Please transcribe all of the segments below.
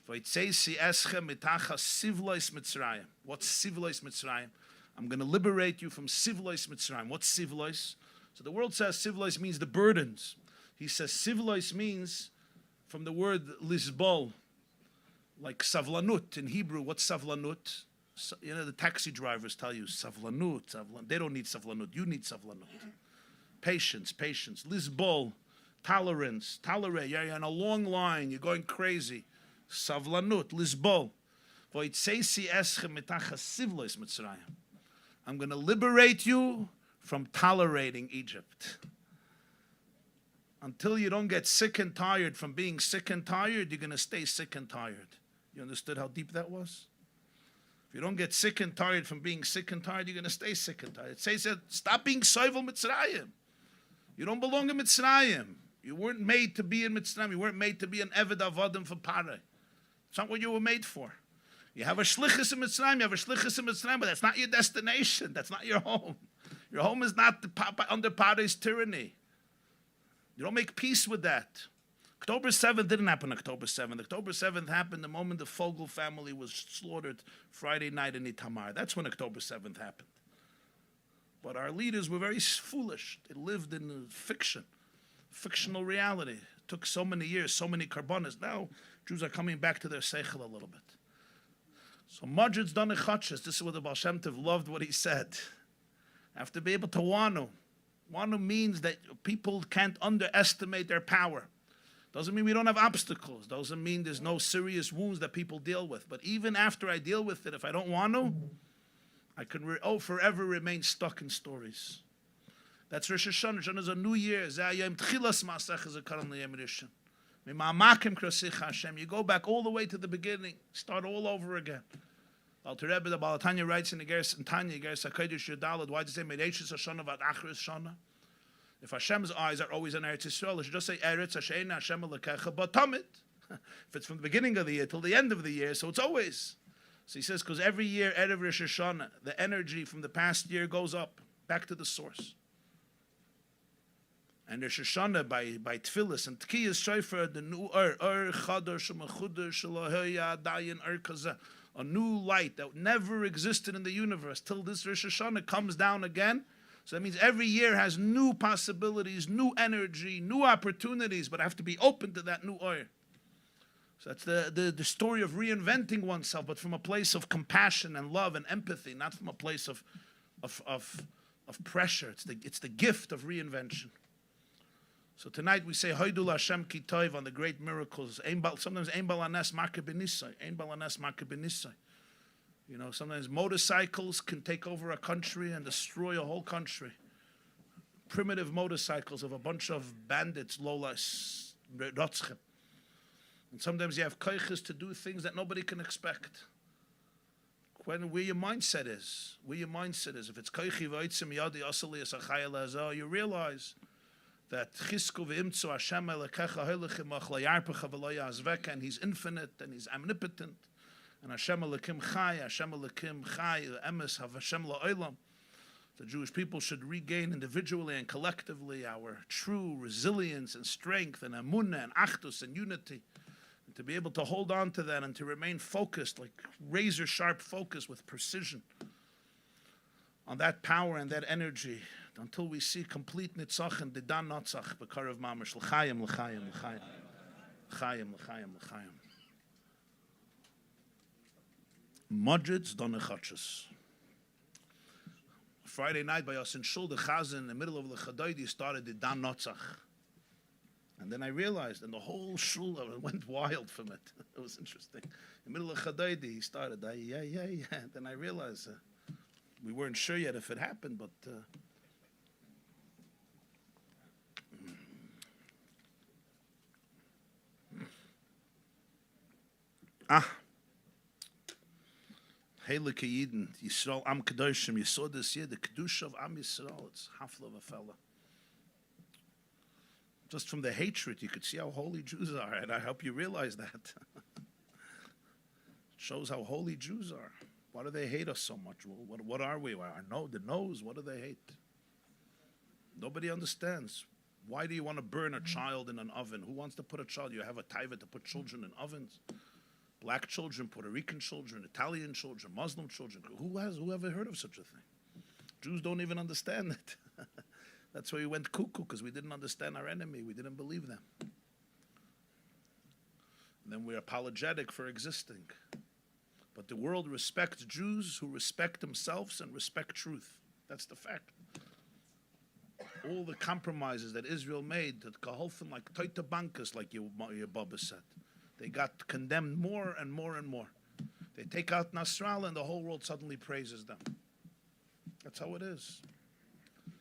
What's Sivlois Mitzrayim? I'm going to liberate you from Sivlois Mitzrayim. What's Sivlois? So the world says Sivlois means the burdens. He says Sivlois means from the word Lizbol, like Savlanut in Hebrew. What's Savlanut? You know, the taxi drivers tell you Savlanut. They don't need Savlanut. You need Savlanut. Patience. Lizbol, tolerance, tolerate. You're in a long line. You're going crazy. Savlanut, Lizbol. I'm going to liberate you from tolerating Egypt. Until you don't get sick and tired from being sick and tired, you're going to stay sick and tired. You understood how deep that was? If you don't get sick and tired from being sick and tired, you're going to stay sick and tired. It says that stop being Soivel Mitzrayim. You don't belong in Mitzrayim. You weren't made to be in Mitzrayim. You weren't made to be an Eved Avadim for Pareh. It's not what you were made for. You have a shlichus in Mitzrayim, but that's not your destination. That's not your home. Your home is not under Pareh's tyranny. You don't make peace with that. October 7th didn't happen October 7th. October 7th happened the moment the Fogel family was slaughtered Friday night in Itamar. That's when October 7th happened. But our leaders were very foolish. They lived in fiction, fictional reality. It took so many years, so many karbonas. Now Jews are coming back to their seichel a little bit. So Majid's done a chachas. This is what the Baal Shem Tov loved what he said. Have to be able to wanu. Wanu means that people can't underestimate their power. Doesn't mean we don't have obstacles. Doesn't mean there's no serious wounds that people deal with. But even after I deal with it, if I don't want to, I can forever remain stuck in stories. That's Rosh Hashanah. Hashanah is a new year. You go back all the way to the beginning. Start all over again. Alter Rebbe, the Baal Tanya writes in the Geras and Tanya, Geras HaKodesh Yudalad, why does it say Mereishis Hashanah Vad Achris Shana? If Hashem's eyes are always on Eretz Yisrael, it should just say Eretz Hashem Hashem Elokecha Batamid. If it's from the beginning of the year till the end of the year, so it's always. So he says, because every year, Erev Rosh Hashanah, the energy from the past year goes up, back to the source. And Rosh Hashanah, by Tfilis and Tkiyas Shofar, the new Chadash Shemechudash Shalahoya Dayan Kazeh, a new light that never existed in the universe till this Rosh Hashanah comes down again. So that means every year has new possibilities, new energy, new opportunities, but I have to be open to that new oil. So that's the story of reinventing oneself, but from a place of compassion and love and empathy, not from a place of pressure. It's the gift of reinvention. So tonight we say Hoidul Hashem Ki Tov on the great miracles. Sometimes Ein Bal Anes Makeh B'Nisai. Ein Bal Anes Makeh B'Nisai. You know, sometimes motorcycles can take over a country and destroy a whole country. Primitive motorcycles of a bunch of bandits, lolas, rotzchem. And sometimes you have koiches to do things that nobody can expect. Where your mindset is. If it's koichi v'oitzim yadi asali asachaya le'azah, you realize that chisku v'imtzu Hashem elekecha hoilechim achlayarpecha v'lo and He's infinite and He's omnipotent. And Hashem Elokim Chai, Emes Hashem La'olam. The Jewish people should regain individually and collectively our true resilience and strength and emunah and achdus and unity. And to be able to hold on to that and to remain focused, like razor-sharp focus with precision on that power and that energy until we see complete nitzach and didan natzach b'karav mamash l'chayim, l'chayim, l'chayim. L'chayim, l'chayim, l'chayim. Majid's done a chachas. Friday night by us in Shul, the Chazan, in the middle of the Chadaydi, started the Dan Notzach. And then I realized, and the whole Shul went wild from it. It was interesting. In the middle of Chadaydi, he started, yeah. Then I realized we weren't sure yet if it happened, but... Heilige Yidden, Yisrael Am Kedoshim, you saw this year, the Kedusha of Am Yisrael, it's hafla of a fella. Just from the hatred, you could see how holy Jews are, and I hope you realize that. It shows how holy Jews are. Why do they hate us so much? What are we? The nose, what do they hate? Nobody understands. Why do you want to burn a child in an oven? Who wants to put a child? You have a taiva to put children in ovens? Black children, Puerto Rican children, Italian children, Muslim children. Who ever heard of such a thing? Jews don't even understand it. That's why we went cuckoo, because we didn't understand our enemy. We didn't believe them. And then we're apologetic for existing. But the world respects Jews who respect themselves and respect truth. That's the fact. All the compromises that Israel made, that Kaholfen, like Toita Bankas, like your Baba said, they got condemned more and more and more. They take out Nasrallah and the whole world suddenly praises them. That's how it is.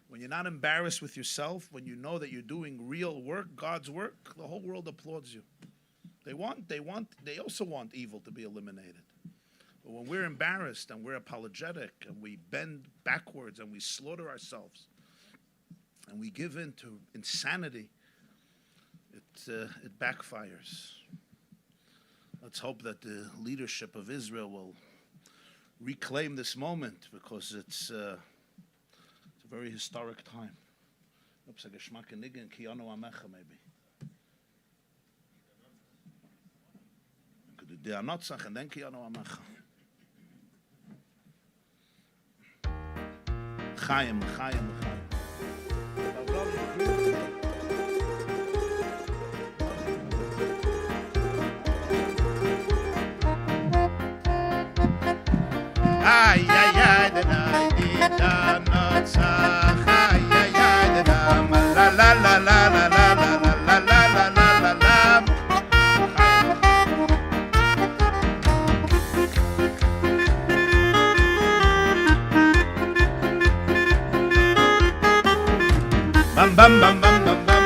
When you're not embarrassed with yourself, when you know that you're doing real work, God's work, the whole world applauds you. They also want evil to be eliminated. But when we're embarrassed and we're apologetic and we bend backwards and we slaughter ourselves and we give in to insanity, it backfires. Let's hope that the leadership of Israel will reclaim this moment, because it's a very historic time. Oops, like a Shmaka Nigan, Kiyano Amecha, maybe. Could do Anotzach and then Kiyano Amecha. Chaim. Ay, da di da notzach. Ay, da da la la la la la la la la la la la. Bam bam bam bam bam bam.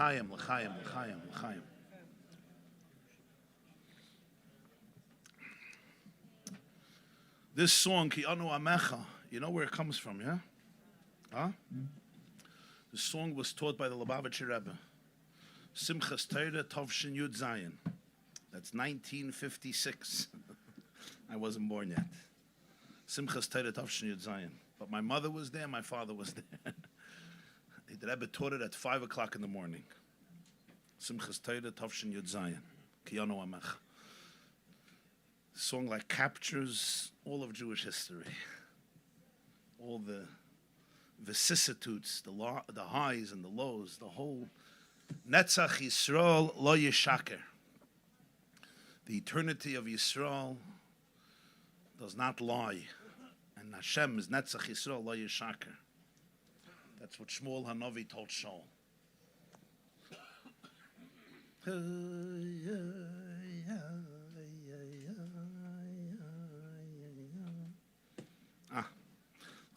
l'chaim, l'chaim, l'chaim, l'chaim. This song, Ki Anu Amecha, you know where it comes from, yeah? Huh? The song was taught by the Lubavitcher Rebbe. Simchas Torah Tovshin Yud Zayin. That's 1956. I wasn't born yet. Simchas Torah Tovshin Yud Zayin. But my mother was there, my father was there. The Rebbe taught it at 5 o'clock in the morning. Simchas Torah Tovshin Yud Zayin. Ki Anu Amecha. The song like captures all of Jewish history. All the vicissitudes, the highs and the lows, the whole Netzach Yisrael lo yishaker. The eternity of Yisrael does not lie. And Hashem is Netzach Yisrael lo yishaker. That's what Shmuel Hanavi told Shaul.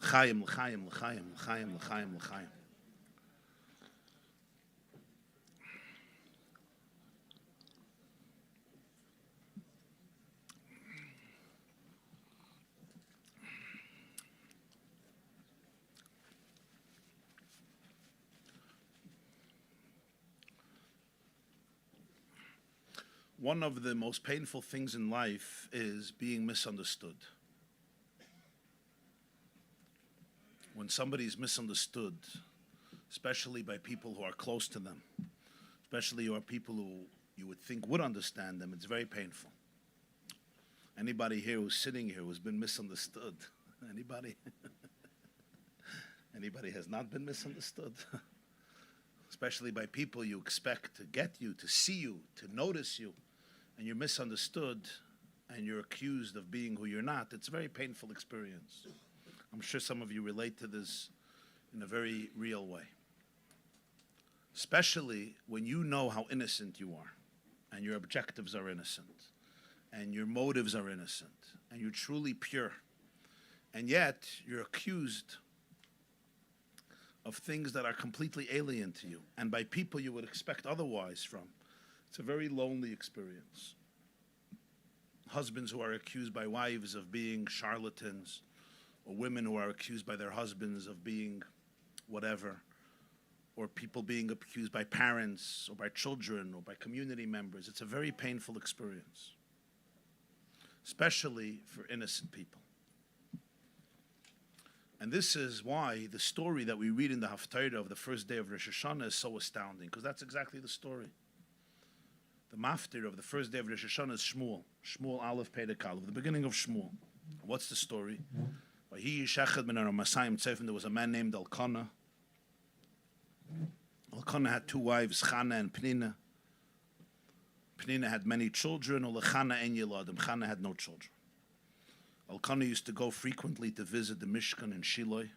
L'chaim, l'chaim, l'chaim, l'chaim, l'chaim, l'chaim. One of the most painful things in life is being misunderstood. When somebody is misunderstood, especially by people who are close to them, especially who are people who you would think would understand them, it's very painful. Anybody here who's sitting here who's been misunderstood? Anybody? Anybody has not been misunderstood? Especially by people you expect to get you, to see you, to notice you, and you're misunderstood and you're accused of being who you're not. It's a very painful experience. I'm sure some of you relate to this in a very real way. Especially when you know how innocent you are, and your objectives are innocent, and your motives are innocent, and you're truly pure, and yet you're accused of things that are completely alien to you, and by people you would expect otherwise from. It's a very lonely experience. Husbands who are accused by wives of being charlatans, or women who are accused by their husbands of being whatever, or people being accused by parents, or by children, or by community members. It's a very painful experience, especially for innocent people. And this is why the story that we read in the Haftarah of the first day of Rosh Hashanah is so astounding, because that's exactly the story. The maftir of the first day of Rosh Hashanah is Shmuel. Shmuel Aleph Pedek Aleph, the beginning of Shmuel. What's the story? There was a man named Elkanah. Elkanah had two wives, Chana and Penina. Penina had many children, Chana and Yeladim. Chana had no children. Elkanah used to go frequently to visit the Mishkan in Shiloh,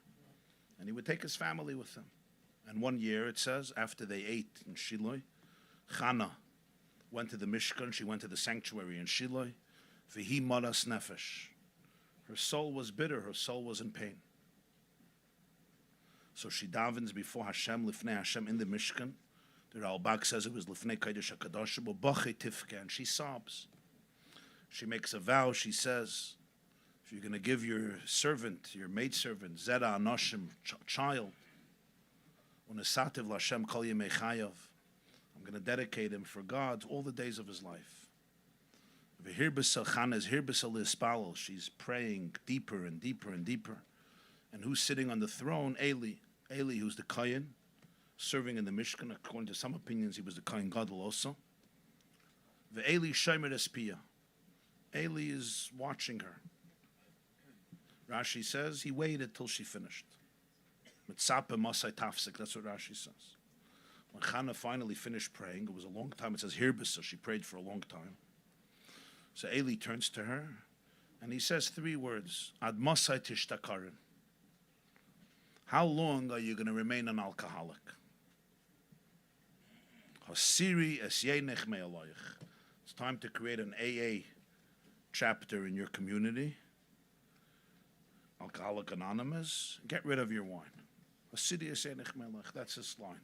and he would take his family with him. And one year, it says, after they ate in Shiloh, Chana went to the Mishkan, she went to the sanctuary in Shiloh, V'hi maras nefesh. Her soul was bitter, her soul was in pain. So she davens before Hashem, Lifnei Hashem, in the Mishkan. The Ralbag says it was Lifnei Kodesh HaKadosh, B'Bachei Tifke, and she sobs. She makes a vow, she says, if you're going to give your servant, your maidservant, Zera Anoshim, child, Unesativ L'Hashem Kol Yemei Chayav, I'm going to dedicate him for God all the days of his life. She's praying deeper and deeper and deeper. And who's sitting on the throne? Eli. Eli, who's the Kohen, serving in the Mishkan. According to some opinions, he was the Kohen Gadol also. The Eli Shomer Espia. Eli is watching her. Rashi says he waited till she finished. Mitzape Masai Tafsik, that's what Rashi says. When Chana finally finished praying, it was a long time. It says Hirbisa, she prayed for a long time. So Eli turns to her, and he says three words, Ad Masai Tishtakarin. How long are you going to remain an alcoholic? Hasiri es yenech me'aloich. It's time to create an AA chapter in your community. Alcoholic Anonymous. Get rid of your wine. Hasiri es yenech me'aloich. That's his line.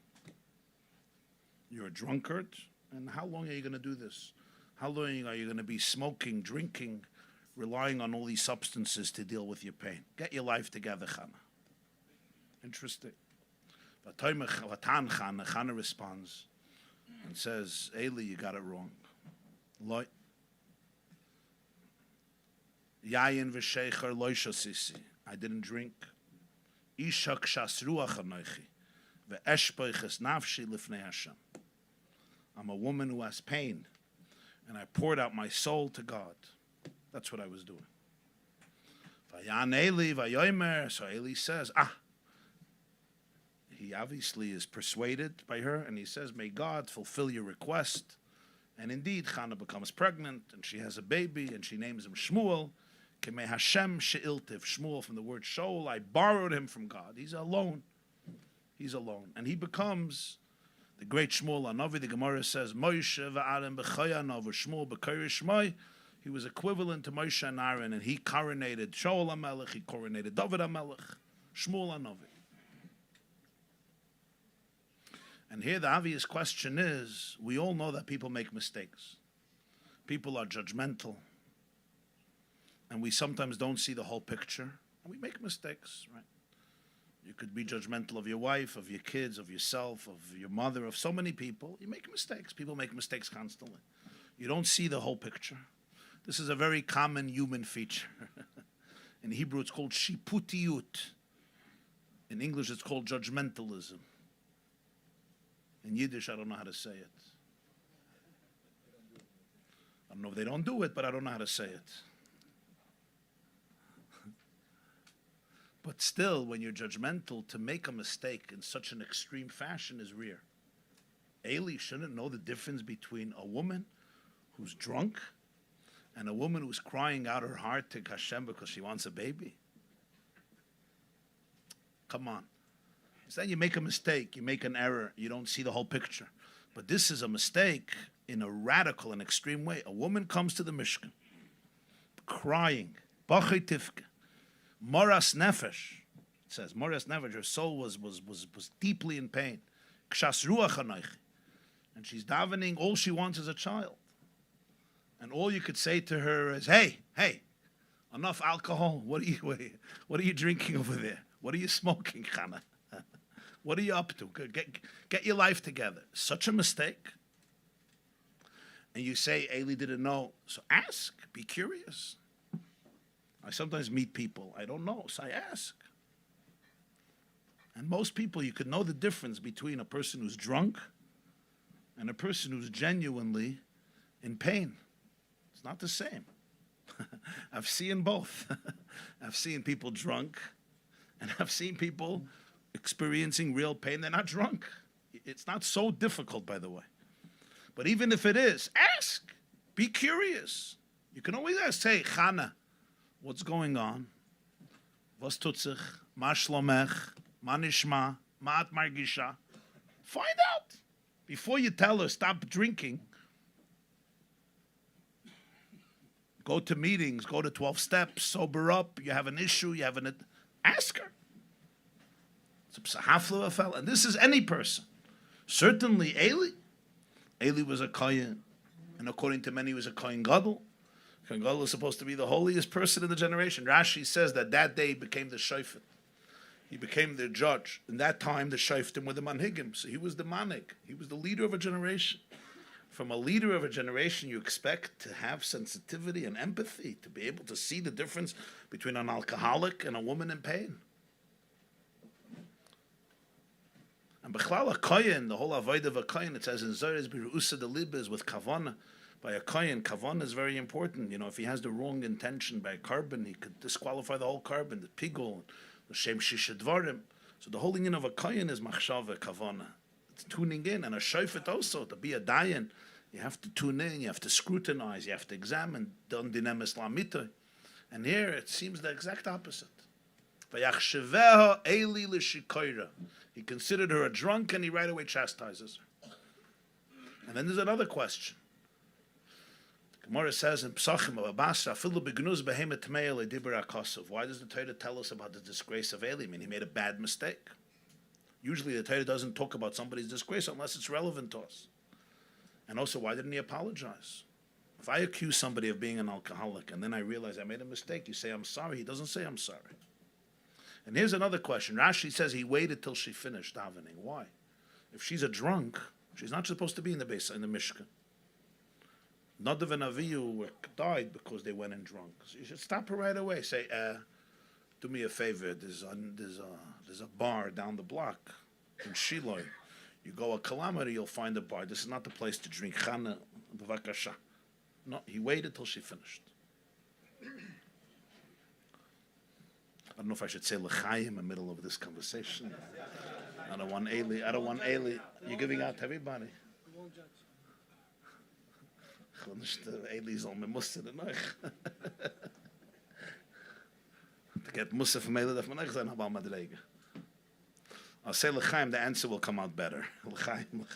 You're a drunkard, and how long are you going to do this? How long are you going to be smoking, drinking, relying on all these substances to deal with your pain? Get your life together, Chana. Interesting. Chana responds and says, Eli, you got it wrong. Loi. Yayin v'sheicher loy shasisi. I didn't drink. Isha kshas ruach anoichi. Ve'eshpoiches nafshi lifnei Hashem. I'm a woman who has pain, and I poured out my soul to God. That's what I was doing. Vayan Eli vayomer. So Eli says, he obviously is persuaded by her, and he says, may God fulfill your request. And indeed, Chana becomes pregnant, and she has a baby, and she names him Shmuel. Kemei Hashem she'iltiv. Shmuel, from the word Shaul, I borrowed him from God. He's alone. He's alone. And he becomes the great Shmuel Hanavi. The Gemara says, Moshe v'Aaron b'Chayanav, Shmuel b'Koresh Shmai. He was equivalent to Moshe and Aaron, and he coronated Shaul HaMelech, he coronated David HaMelech, Shmuel Hanavi. And here the obvious question is, we all know that people make mistakes. People are judgmental. And we sometimes don't see the whole picture. And we make mistakes, right? You could be judgmental of your wife, of your kids, of yourself, of your mother, of so many people. You make mistakes. People make mistakes constantly. You don't see the whole picture. This is a very common human feature. In Hebrew, it's called shiputiyut. In English, it's called judgmentalism. In Yiddish, I don't know how to say it. I don't know if they don't do it, but I don't know how to say it. But still, when you're judgmental, to make a mistake in such an extreme fashion is rare. Eli shouldn't know the difference between a woman who's drunk and a woman who's crying out her heart to Hashem because she wants a baby. Come on. So then you make a mistake, you make an error, you don't see the whole picture. But this is a mistake in a radical and extreme way. A woman comes to the Mishkan, crying, Bachai Tifke, Moras Nefesh. It says, Moras Nefesh, her soul was deeply in pain. Kshas Ruach Anoichi. And she's davening, all she wants is a child. And all you could say to her is, hey, enough alcohol. What are you drinking over there? What are you smoking, Chana? What are you up to? Get your life together. Such a mistake. And you say, Eli didn't know. So ask. Be curious. I sometimes meet people. I don't know. So I ask. And most people, you could know the difference between a person who's drunk and a person who's genuinely in pain. It's not the same. I've seen both. I've seen people drunk, and I've seen people experiencing real pain. They're not drunk. It's not so difficult, by the way. But even if it is, ask. Be curious. You can always ask, say, Chana, what's going on? Was tut sich? Ma shlomech? Ma nishma? Ma at margisha? Find out. Before you tell her, stop drinking, go to meetings, go to 12 steps, sober up, you have an issue, ask her. And this is any person. Certainly Eli. Eli was a kohen, and according to many, he was a kohen gadol. Kohen gadol is supposed to be the holiest person in the generation. Rashi says that day he became the shofet. He became the judge. In that time, the shoftim were the manhigim. So he was the manig. He was the leader of a generation. From a leader of a generation, you expect to have sensitivity and empathy, to be able to see the difference between an alcoholic and a woman in pain. And Bechlal a kohen, the whole avodah of a kohen, it says in Zohar, Birusa de Libes with kavana. By a kohen, kavana is very important. You know, if he has the wrong intention by a carbon, he could disqualify the whole carbon, the pigul, the shem shishadvarim. So the whole union of a kohen is machshava, kavana. It's tuning in, and a shofet also, to be a dayan, you have to tune in, you have to scrutinize, you have to examine, don dinem islamita. And here it seems the exact opposite. Vayachsheveha Eli l'shikoira. He considered her a drunk, and he right away chastises her. And then there's another question. The Gemara says in Psachim of Abasra, Filu begnuz behemet tmei le dibur akosov. Why does the Torah tell us about the disgrace of Eli? I mean, he made a bad mistake. Usually the Torah doesn't talk about somebody's disgrace unless it's relevant to us. And also, why didn't he apologize? If I accuse somebody of being an alcoholic and then I realize I made a mistake, you say, I'm sorry. He doesn't say, I'm sorry. And here's another question. Rashi says he waited till she finished davening. Why? If she's a drunk, she's not supposed to be in the Mishkan. Nadav and Avihu died because they went in drunk. So you should stop her right away. Say, do me a favor. There's a bar down the block in Shiloh. You go a kilometer, you'll find a bar. This is not the place to drink. Chana, b'vakasha. No, he waited till she finished. I don't know if I should say l'chaim in the middle of this conversation. I don't want Eli. You're giving out to everybody. We won't judge. Eli's on me muster tonight. To get muster from Eli, that man sein habal madrege. I'll say l'chaim, the answer will come out better. L'chaim.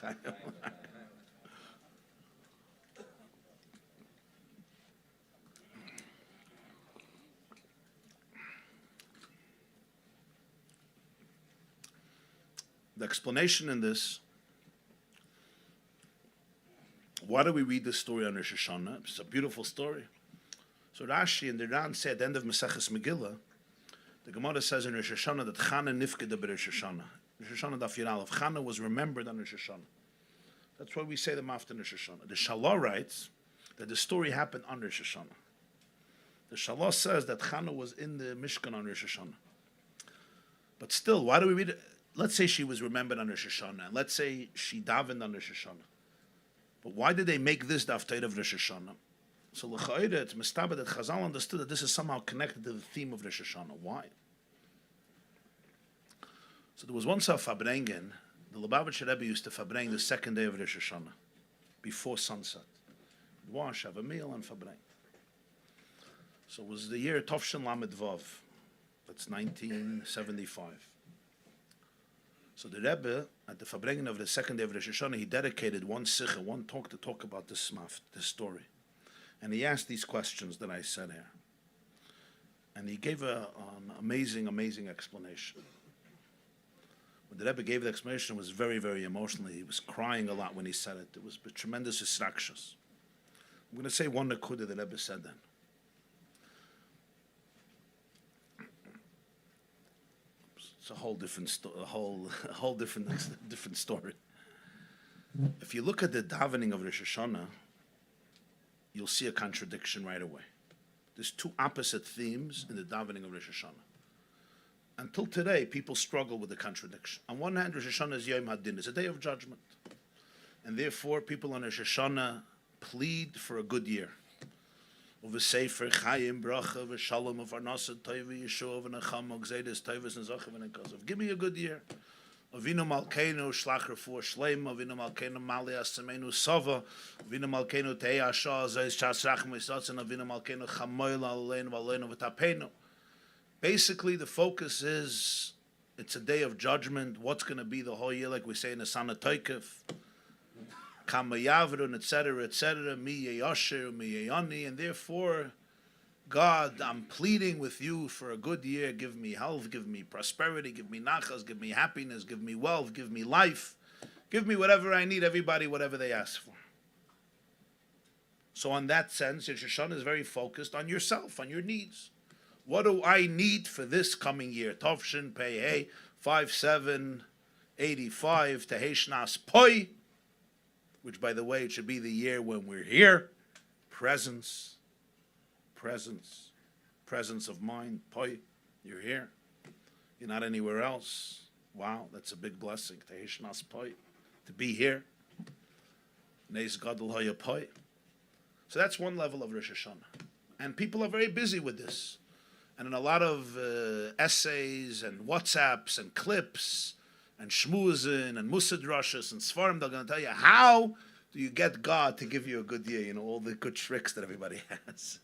The explanation in this, why do we read this story on Rosh Hashanah? It's a beautiful story. So Rashi and the Ran say at the end of Maseches Megillah, the Gemara says in Rosh Hashanah that Chana nifkeda b'Rosh Hashanah. Rosh Hashanah daf Yud Aleph. Chana was remembered on Rosh Hashanah. That's why we say them after Rosh Hashanah. The Shalah writes that the story happened on Rosh Hashanah. The Shalah says that Chana was in the Mishkan on Rosh Hashanah. But still, why do we read it? Let's say she was remembered on Rosh Hashanah, and let's say she davened on Rosh Hashanah. But why did they make this daf Torah of Rosh Hashanah? So l'cha'ira, it's mistaba that Chazal understood that this is somehow connected to the theme of Rosh Hashanah. Why? So there was once a Farbrengen. The Lubavitcher Rebbe used to Farbrengen the second day of Rosh Hashanah, before sunset. Wash, have a meal, and Farbrengen. So it was the year Tovshin Lamed Vav. That's 1975. So the Rebbe, at the Farbrengen of the second day of Rosh Hashanah, he dedicated one sikha, one talk to talk about this story. And he asked these questions that I said here. And he gave an amazing, amazing explanation. When the Rebbe gave the explanation, it was very, very emotional. He was crying a lot when he said it. It was tremendous Yisrakshas. I'm going to say one nakuda the Rebbe said then. It's a whole different different story. If you look at the davening of Rosh Hashanah, you'll see a contradiction right away. There's two opposite themes in the davening of Rosh Hashanah. Until today, people struggle with the contradiction. On one hand, Rosh Hashanah is Yom Hadin, it's a day of judgment. And therefore, people on Rosh Hashanah plead for a good year. V'sefer chayim bracha v'shalom v'arnasa toiva yeshua v'nechama gzeidas toivas nezachav v'nekazav. Give me a good year. Avinu malkeinu shlach refuah shleima. Avinu malkeinu mali asamenu sava. Avinu malkeinu tei asha zeis chasrach misatzin. Avinu malkeinu chamoil aleinu v'aleinu v'tapenu. Basically, the focus is it's a day of judgment. What's going to be the whole year, like we say in the Sana Toikef. Kamayavrun, etc., mi yeyasher, mi yeyani, and therefore, God, I'm pleading with you for a good year. Give me health, give me prosperity, give me nachas, give me happiness, give me wealth, give me life, give me whatever I need, everybody, whatever they ask for. So in that sense, Rosh Hashanah is very focused on yourself, on your needs. What do I need for this coming year? Tovshin, Pei, Hey, 5785, Teheshnas, Poi, which, by the way, it should be the year when we're here. Presence of mind. Poi, you're here. You're not anywhere else. Wow, that's a big blessing. Teheshnas Poi, to be here. Neis Gadol Haya Poi. So that's one level of Rosh Hashanah. And people are very busy with this. And in a lot of essays and WhatsApps and clips and shmuzin and musad rashas and svarim, they're going to tell you, how do you get God to give you a good year? You know, all the good tricks that everybody has.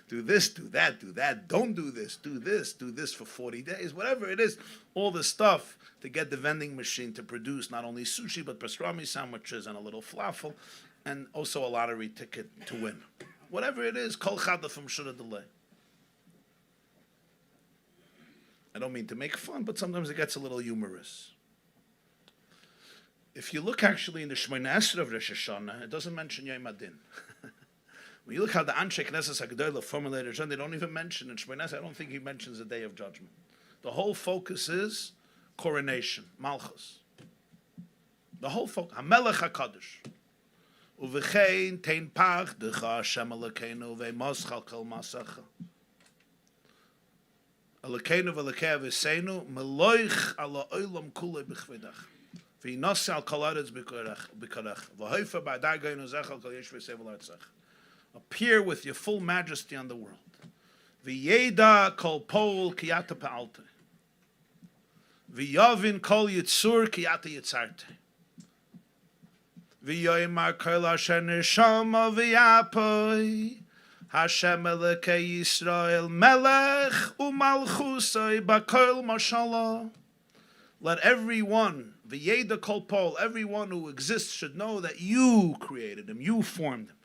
Do this, do that, don't do this for 40 days, whatever it is. All the stuff to get the vending machine to produce not only sushi, but pastrami sandwiches and a little falafel, and also a lottery ticket to win. Whatever it is, kol chada from shura delay. I don't mean to make fun, but sometimes it gets a little humorous. If you look actually in the Shmoneh Esrei of Rosh Hashanah, it doesn't mention Yom Adin. When you look how the Anshe Knesset HaGedolah formulated it, they don't even mention in Shmoneh Esrei. I don't think he mentions the Day of Judgment. The whole focus is coronation, Malchus. The whole focus, HaMelech HaKadosh. Uvechein tein pach decha Hashem Elokeinu ve'moschal kol masacha. Elokeinu ve'elokei aviseinu meloich ala olam kulei b'chvedach. V'yinosei al kol haaretz b'korech. V'hoifer ba'adar goyinu zech al kol yeshvei sevel artzach. Appear with your full majesty on the world. V'yeda kol pol ki ata pa'alte. V'yavin kol yitzur ki ata yitzarte. V'yoymar kol asher neshama v'yapoi. Hashem Elokei Yisrael melech u'malchusoi b'kol mashallah. Let everyone, v'yeda kol pol, everyone who exists should know that you created him, you formed him.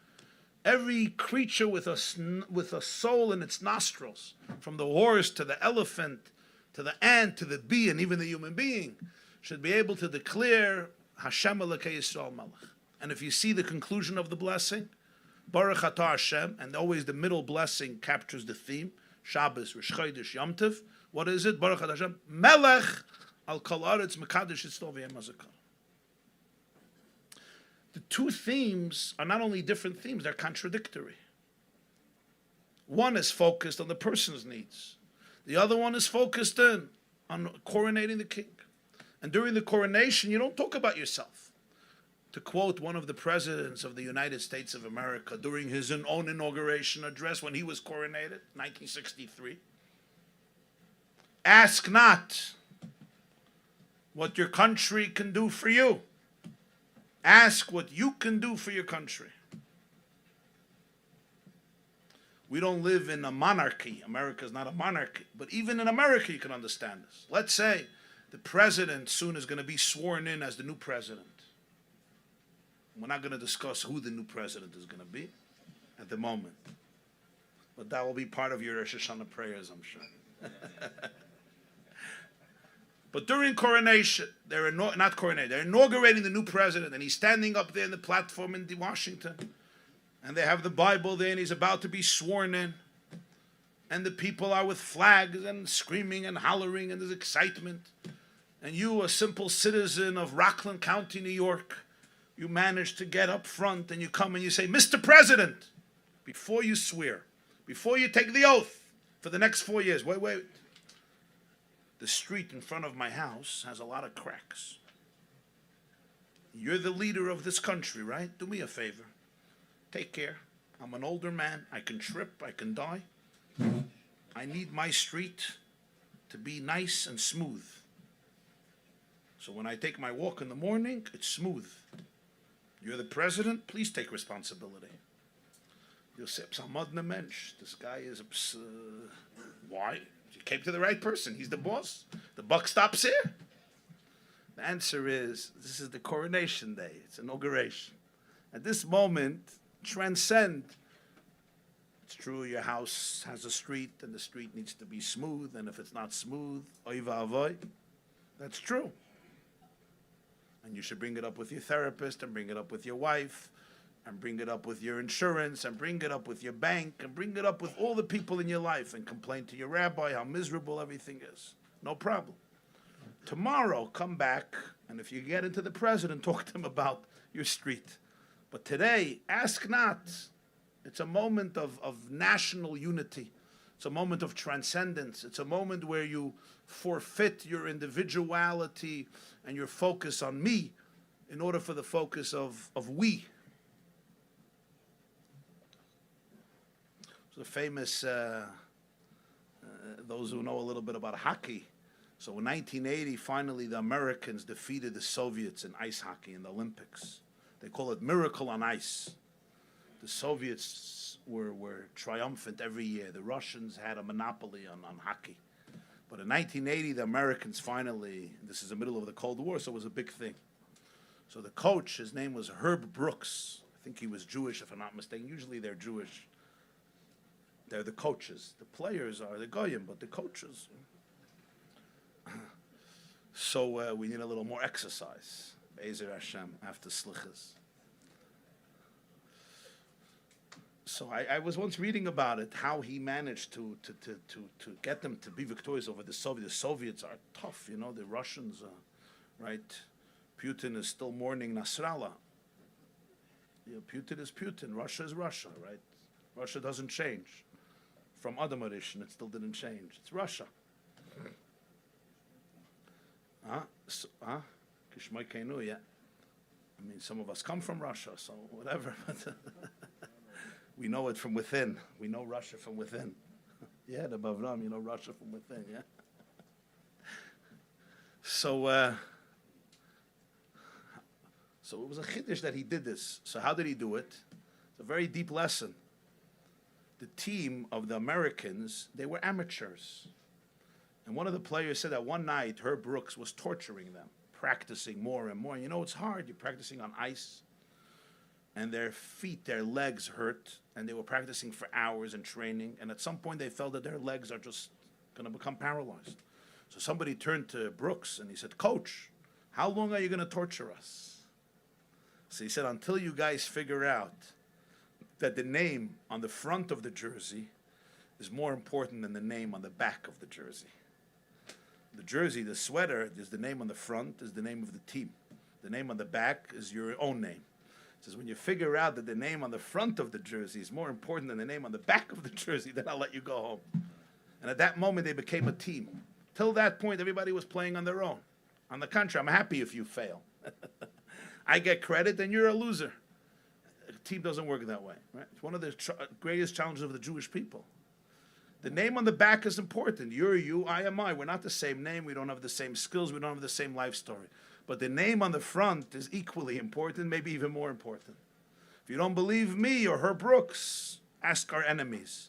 Every creature with a soul in its nostrils, from the horse to the elephant, to the ant, to the bee, and even the human being, should be able to declare Hashem Elokei Yisrael Melech. And if you see the conclusion of the blessing, Baruch Atah Hashem, and always the middle blessing captures the theme, Shabbos, Rosh Chodesh, Yom Tov. What is it? Baruch Atah Hashem, Melech al kol haaretz mekadosh itzlo v'yem hazakah. The two themes are not only different themes, they're contradictory. One is focused on the person's needs. The other one is focused on coronating the king. And during the coronation, you don't talk about yourself. To quote one of the presidents of the United States of America during his own inauguration address when he was coronated, 1963, ask not what your country can do for you. Ask what you can do for your country. We don't live in a monarchy. America is not a monarchy. But even in America, you can understand this. Let's say the president soon is going to be sworn in as the new president. We're not going to discuss who the new president is going to be at the moment. But that will be part of your Rosh Hashanah prayers, I'm sure. But during coronation, they're inaugurating the new president, and he's standing up there in the platform in Washington, and they have the Bible there, and he's about to be sworn in, and the people are with flags and screaming and hollering, and there's excitement, and you, a simple citizen of Rockland County, New York, you manage to get up front, and you come and you say, Mr. President, before you swear, before you take the oath for the next 4 years, wait. The street in front of my house has a lot of cracks. You're the leader of this country, right? Do me a favor. Take care. I'm an older man. I can trip. I can die. I need my street to be nice and smooth. So when I take my walk in the morning, it's smooth. You're the president. Please take responsibility. You'll say, this guy is... Why? You came to the right person. He's the boss. The buck stops here. The answer is, this is the coronation day. It's inauguration. At this moment, transcend. It's true, your house has a street, and the street needs to be smooth, and if it's not smooth, oy va'avoy. That's true. And you should bring it up with your therapist, and bring it up with your wife, and bring it up with your insurance, and bring it up with your bank, and bring it up with all the people in your life, and complain to your rabbi how miserable everything is. No problem. Tomorrow, come back, and if you get into the president, talk to him about your street. But today, ask not. It's a moment of national unity. It's a moment of transcendence. It's a moment where you forfeit your individuality and your focus on me in order for the focus of we. The famous, those who know a little bit about hockey. So in 1980, finally the Americans defeated the Soviets in ice hockey in the Olympics. They call it Miracle on Ice. The Soviets were triumphant every year. The Russians had a monopoly on hockey. But in 1980, the Americans finally, this is the middle of the Cold War, so it was a big thing. So the coach, his name was Herb Brooks. I think he was Jewish, if I'm not mistaken. Usually they're Jewish. They're the coaches. The players are the goyim, but the coaches. So we need a little more exercise. Be'ezer Hashem, after Slichas. So I was once reading about it, how he managed to get them to be victorious over the Soviets. The Soviets are tough, you know, the Russians, right? Putin is still mourning Nasrallah. You know, Putin is Putin, Russia is Russia, right? Russia doesn't change. From Adam Arishan, it still didn't change. It's Russia. Kishmai Kainu, yeah. I mean, some of us come from Russia, so whatever. But we know it from within. We know Russia from within. Yeah, the Bavram, you know Russia from within, yeah? So it was a chiddush that he did this. So how did he do it? It's a very deep lesson. The team of the Americans, they were amateurs. And one of the players said that one night, Herb Brooks was torturing them, practicing more and more. You know, it's hard. You're practicing on ice. And their feet, their legs hurt. And they were practicing for hours and training. And at some point, they felt that their legs are just going to become paralyzed. So somebody turned to Brooks and he said, Coach, how long are you going to torture us? So he said, until you guys figure out that the name on the front of the jersey is more important than the name on the back of the jersey. The jersey, the sweater, there's the name on the front, is the name of the team. The name on the back is your own name. It says, when you figure out that the name on the front of the jersey is more important than the name on the back of the jersey, then I'll let you go home. And at that moment, they became a team. Till that point, everybody was playing on their own. On the contrary, I'm happy if you fail. I get credit, then you're a loser. A team doesn't work that way. Right? It's one of the greatest challenges of the Jewish people. The name on the back is important. You're you, I am I. We're not the same name. We don't have the same skills. We don't have the same life story. But the name on the front is equally important, maybe even more important. If you don't believe me or Herb Brooks, ask our enemies.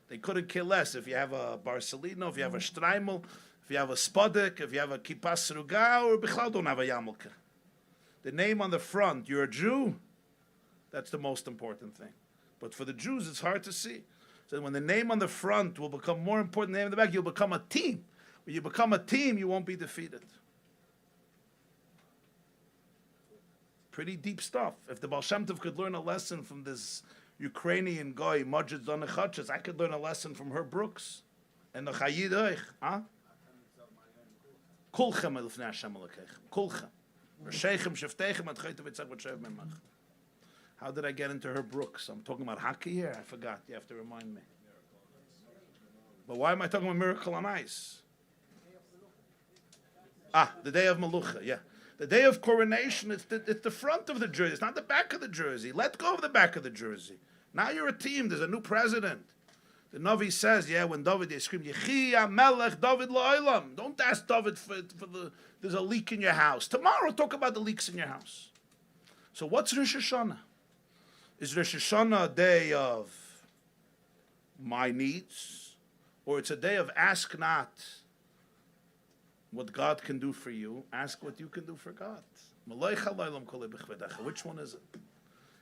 They couldn't care less if you have a Barcelino, if you have a Streimel, if you have a Spodek, if you have a Kippas Ruga, or Bichlal don't have a Yamelke. The name on the front, you're a Jew, that's the most important thing. But for the Jews, it's hard to see. So when the name on the front will become more important than the name on the back, you'll become a team. When you become a team, you won't be defeated. Pretty deep stuff. If the Baal Shem Tov could learn a lesson from this Ukrainian guy, Majid Zonechachas, I could learn a lesson from Herb Brooks. And the Chayid Eich, huh? Kulchem elfnei Hashem Elokeichem. Kulchem. How did I get into Herb Brooks? I'm talking about hockey here? I forgot. You have to remind me. But why am I talking about Miracle on Ice? The day of Melucha, yeah. The day of coronation, it's the front of the jersey. It's not the back of the jersey. Let go of the back of the jersey. Now you're a team. There's a new president. The Navi says, when David, they scream, Yechi HaMelech David La'olam. Don't ask David for there's a leak in your house. Tomorrow, talk about the leaks in your house. So what's Rosh Hashanah? Is Rosh Hashanah a day of my needs? Or it's a day of ask not what God can do for you, ask what you can do for God. Which one is it?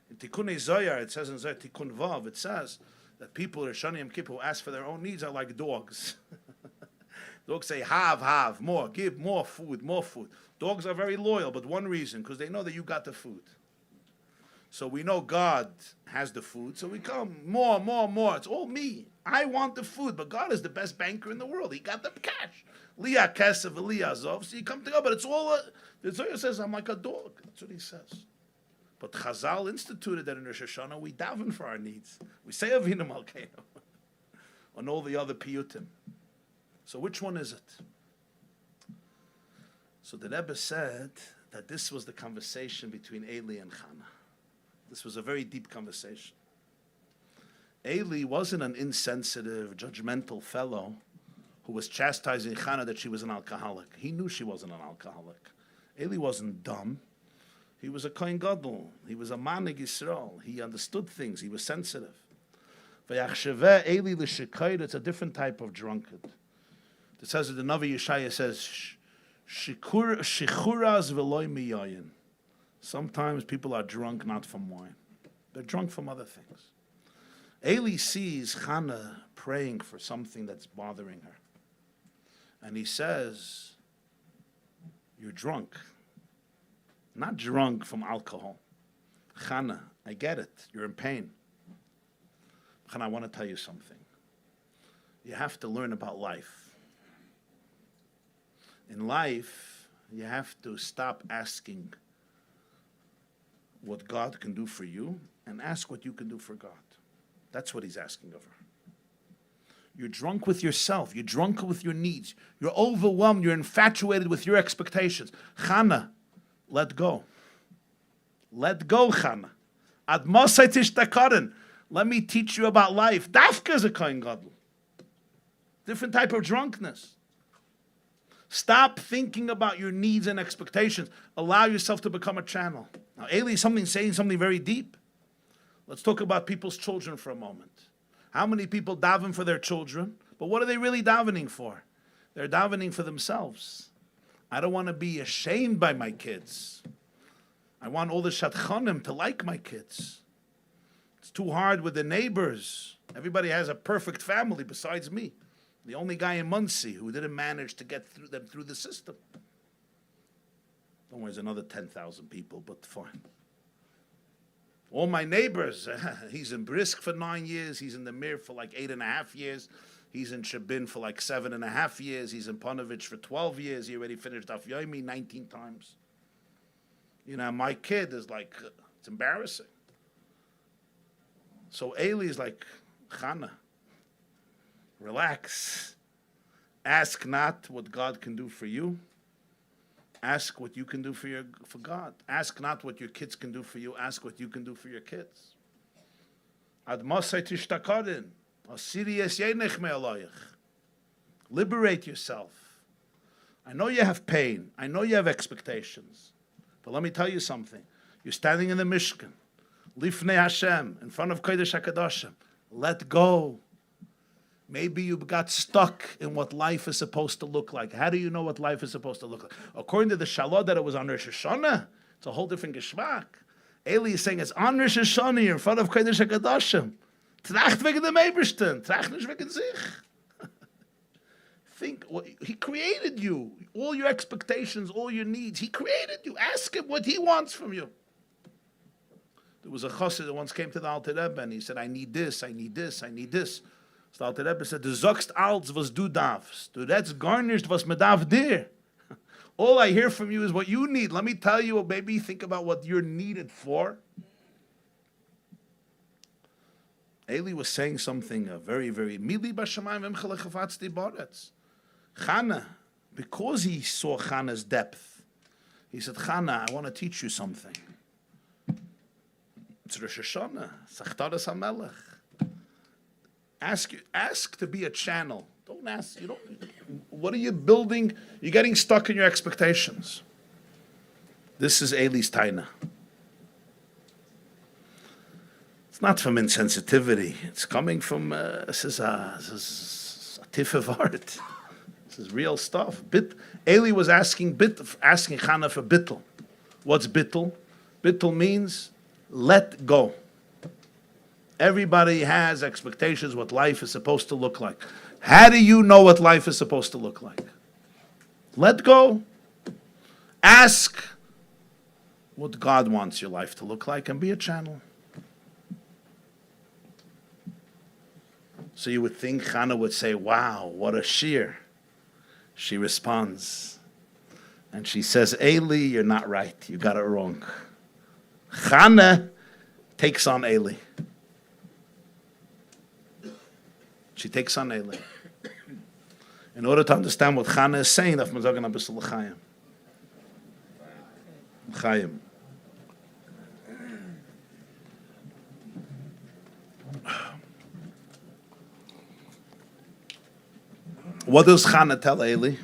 In Tikkun Zohar, it says in Zohar, Tikkun Vav, it says that people in Shani Yom Kippur who ask for their own needs are like dogs. Dogs say, have, more, give more food, more food. Dogs are very loyal, but one reason, because they know that you got the food. So we know God has the food, so we come, more. It's all me. I want the food, but God is the best banker in the world. He got the cash. Liya Kesef, Liya Zov. So you come to God, but it's all, the Zohar says, I'm like a dog. That's what he says. But Chazal instituted that in Rosh Hashanah, we daven for our needs. We say Avinu Malkeinu on all the other piyutim. So which one is it? So the Rebbe said that this was the conversation between Eli and Chana. This was a very deep conversation. Eli wasn't an insensitive, judgmental fellow who was chastising Chana that she was an alcoholic. He knew she wasn't an alcoholic. Eli wasn't dumb. He was a Kohen Gadol. He was a Manig Yisrael. He understood things. He was sensitive. V'yachsheveh Eli l'shekayr, it's a different type of drunkard. It says that the Navi Yeshaya says, Shichuraz v'loy miyayin. Sometimes people are drunk not from wine. They're drunk from other things. Eli sees Chana praying for something that's bothering her. And he says, you're drunk. not drunk from alcohol. Chana, I get it. You're in pain. Chana, I want to tell you something. You have to learn about life. In life, you have to stop asking what God can do for you and ask what you can do for God. That's what he's asking of her. You're drunk with yourself. You're drunk with your needs. You're overwhelmed. You're infatuated with your expectations. Chana, let go. Let go, Chana. Ad mosai tishtakarin. Let me teach you about life. Dafka is a kohen gadol. Different type of drunkenness. Stop thinking about your needs and expectations. Allow yourself to become a channel. Now, Eli is saying something very deep. Let's talk about people's children for a moment. How many people daven for their children? But what are they really davening for? They're davening for themselves. I don't want to be ashamed by my kids. I want all the shadchanim to like my kids. It's too hard with the neighbors. Everybody has a perfect family besides me. The only guy in Muncie who didn't manage to get them through the system. Don't worry, there's another 10,000 people, but fine. All my neighbors, he's in Brisk for 9 years, he's in the Mir for like 8.5 years, he's in Shabin for like 7.5 years, he's in Ponovich for 12 years, he already finished Daf Yomi 19 times. You know, my kid is like, it's embarrassing. So Eli is like, Chana, relax. Ask not what God can do for you. Ask what you can do for God. Ask not what your kids can do for you. Ask what you can do for your kids. Ad mosai tishtakarin. Asiriyes yenech me'aloyach. Liberate yourself. I know you have pain. I know you have expectations. But let me tell you something. You're standing in the Mishkan. Lifnei Hashem. In front of Kodesh HaKadoshim. Let go. Maybe you got stuck in what life is supposed to look like. How do you know what life is supposed to look like? According to the Shalom that it was on Rosh Hashanah, it's a whole different geschmack. Eli is saying it's on Rosh Hashanah, you're in front of Kodesh HaKadoshim. Tracht wegen dem Ebersten, tracht nicht wegen sich. Think, he created you. All your expectations, all your needs. He created you. Ask him what he wants from you. There was a chassid that once came to the Alter Rebbe and he said, I need this, I need this, I need this. So the Alter Rebbe said, du sagst alles, was du darfst. Du redest gar nicht, was man darf dir. All I hear from you is what you need. Let me tell you, maybe think about what you're needed for. Eli was saying something very, very, Mili b'shamayim v'mchalech hafatzti baretz. Chana, because he saw Chana's depth, he said, Chana, I want to teach you something. It's Rosh Hashanah, Sachtaras HaMelech. Ask to be a channel. Don't ask. What are you building? You're getting stuck in your expectations. This is Eli's taina. It's not from insensitivity. It's coming from this is a tiff of art. This is real stuff. Eli was asking Chana for bittul. What's bittul? Bittul means let go. Everybody has expectations what life is supposed to look like. How do you know what life is supposed to look like? Let go. Ask what God wants your life to look like and be a channel. So you would think Chana would say, wow, what a sheer. She responds. And she says, Eli, you're not right. You got it wrong. Chana takes on Eli. She takes on Eli. In order to understand what Chana is saying, darf man sagen ein bisschen l'chaim. L'chaim. What does Chana tell Eli?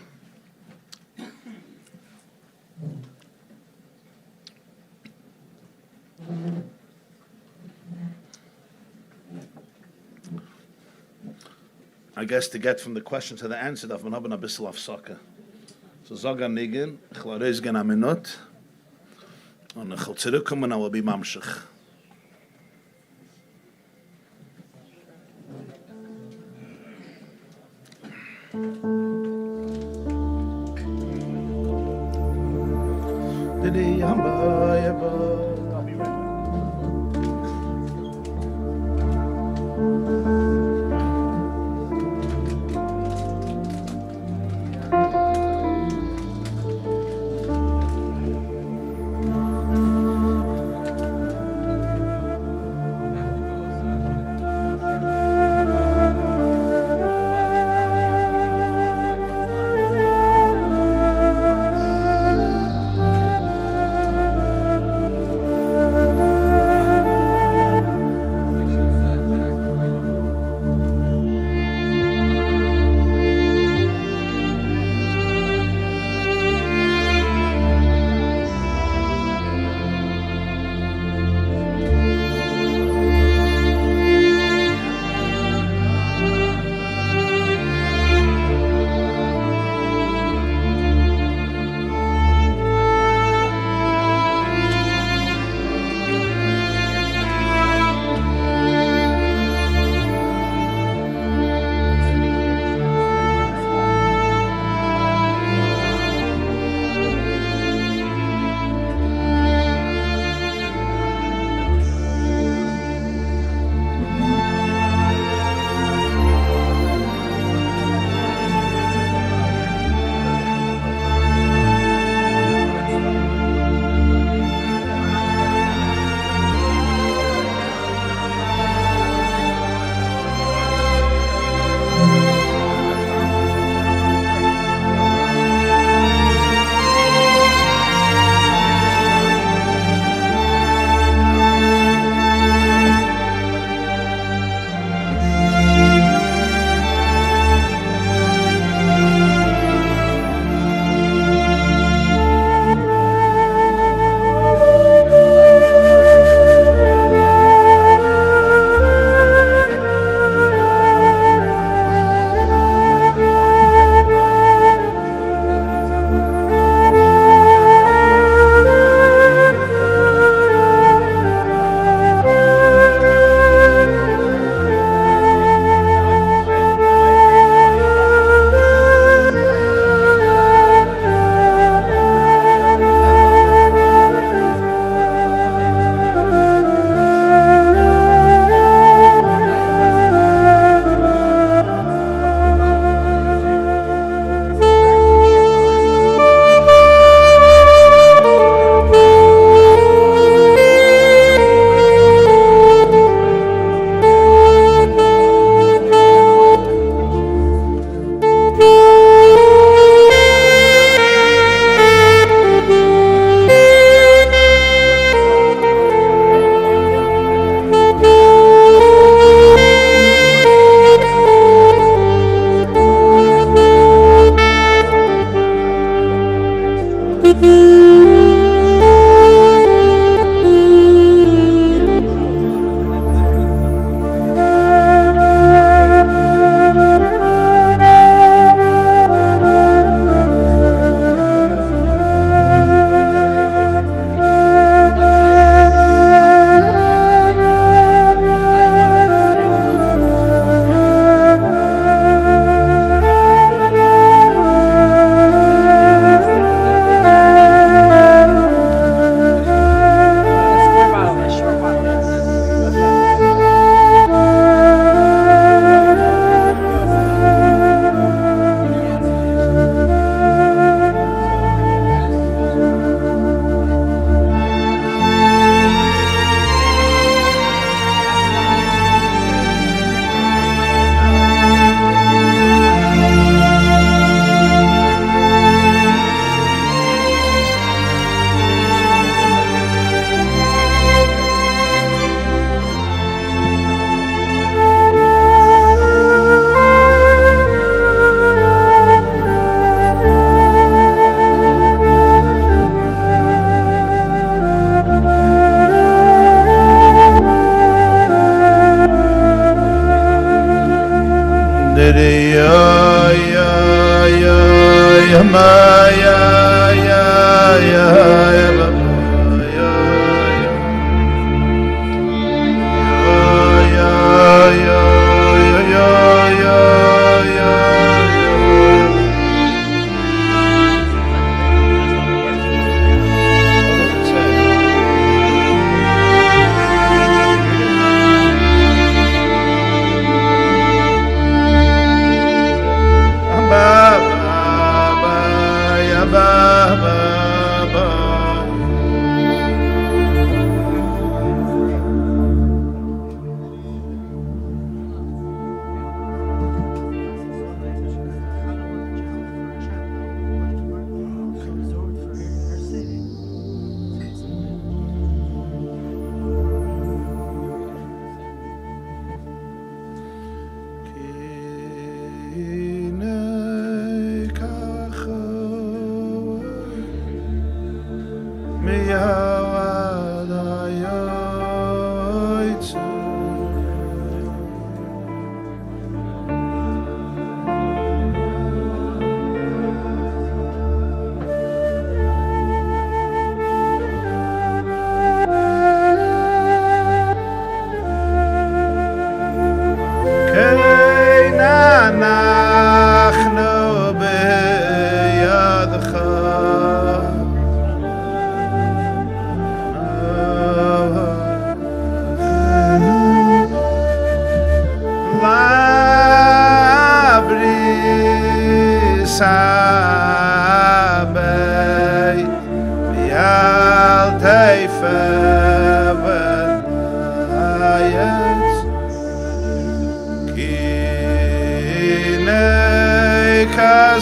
I guess to get from the question to the answer, darf man haben ein bisschen Afsaka. So sag an Nigen, ich will rausgehen eine Minute, und ich will zurückkommen, I will be mamshich. be right back.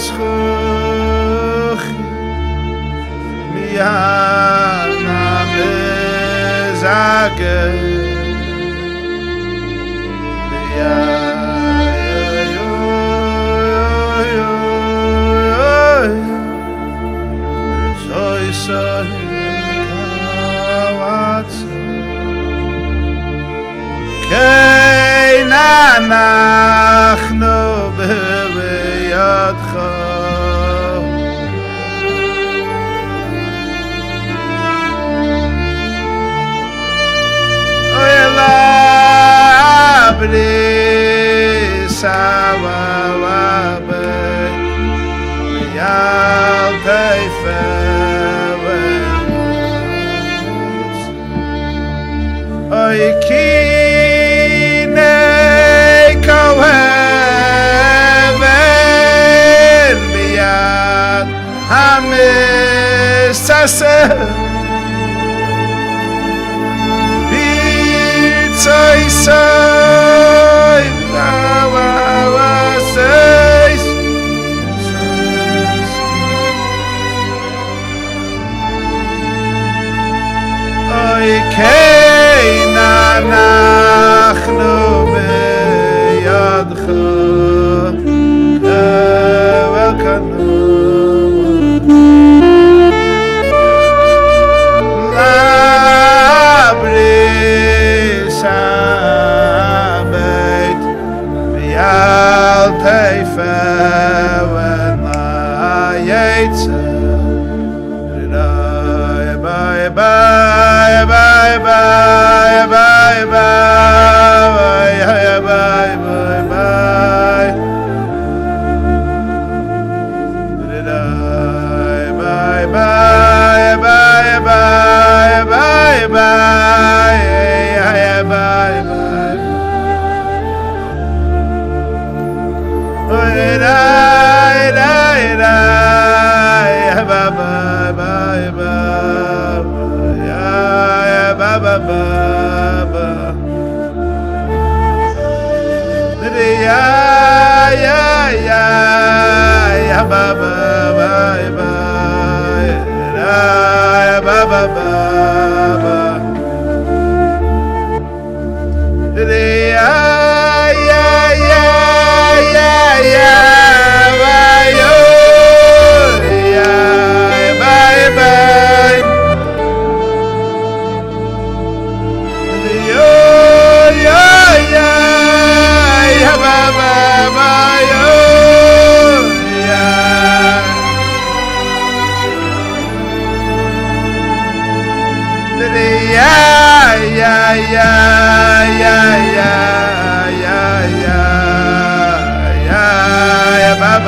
schuch miana bezage kein אנחנו בידך אוי לעברי סבא ובית ויאל תפר אוי כי Hamesase Bitzai sai Dawawaseis Oy keina nachnu beyadcha Welkanu Bye bye bye bye bye bye bye bye bye bye bye bye bye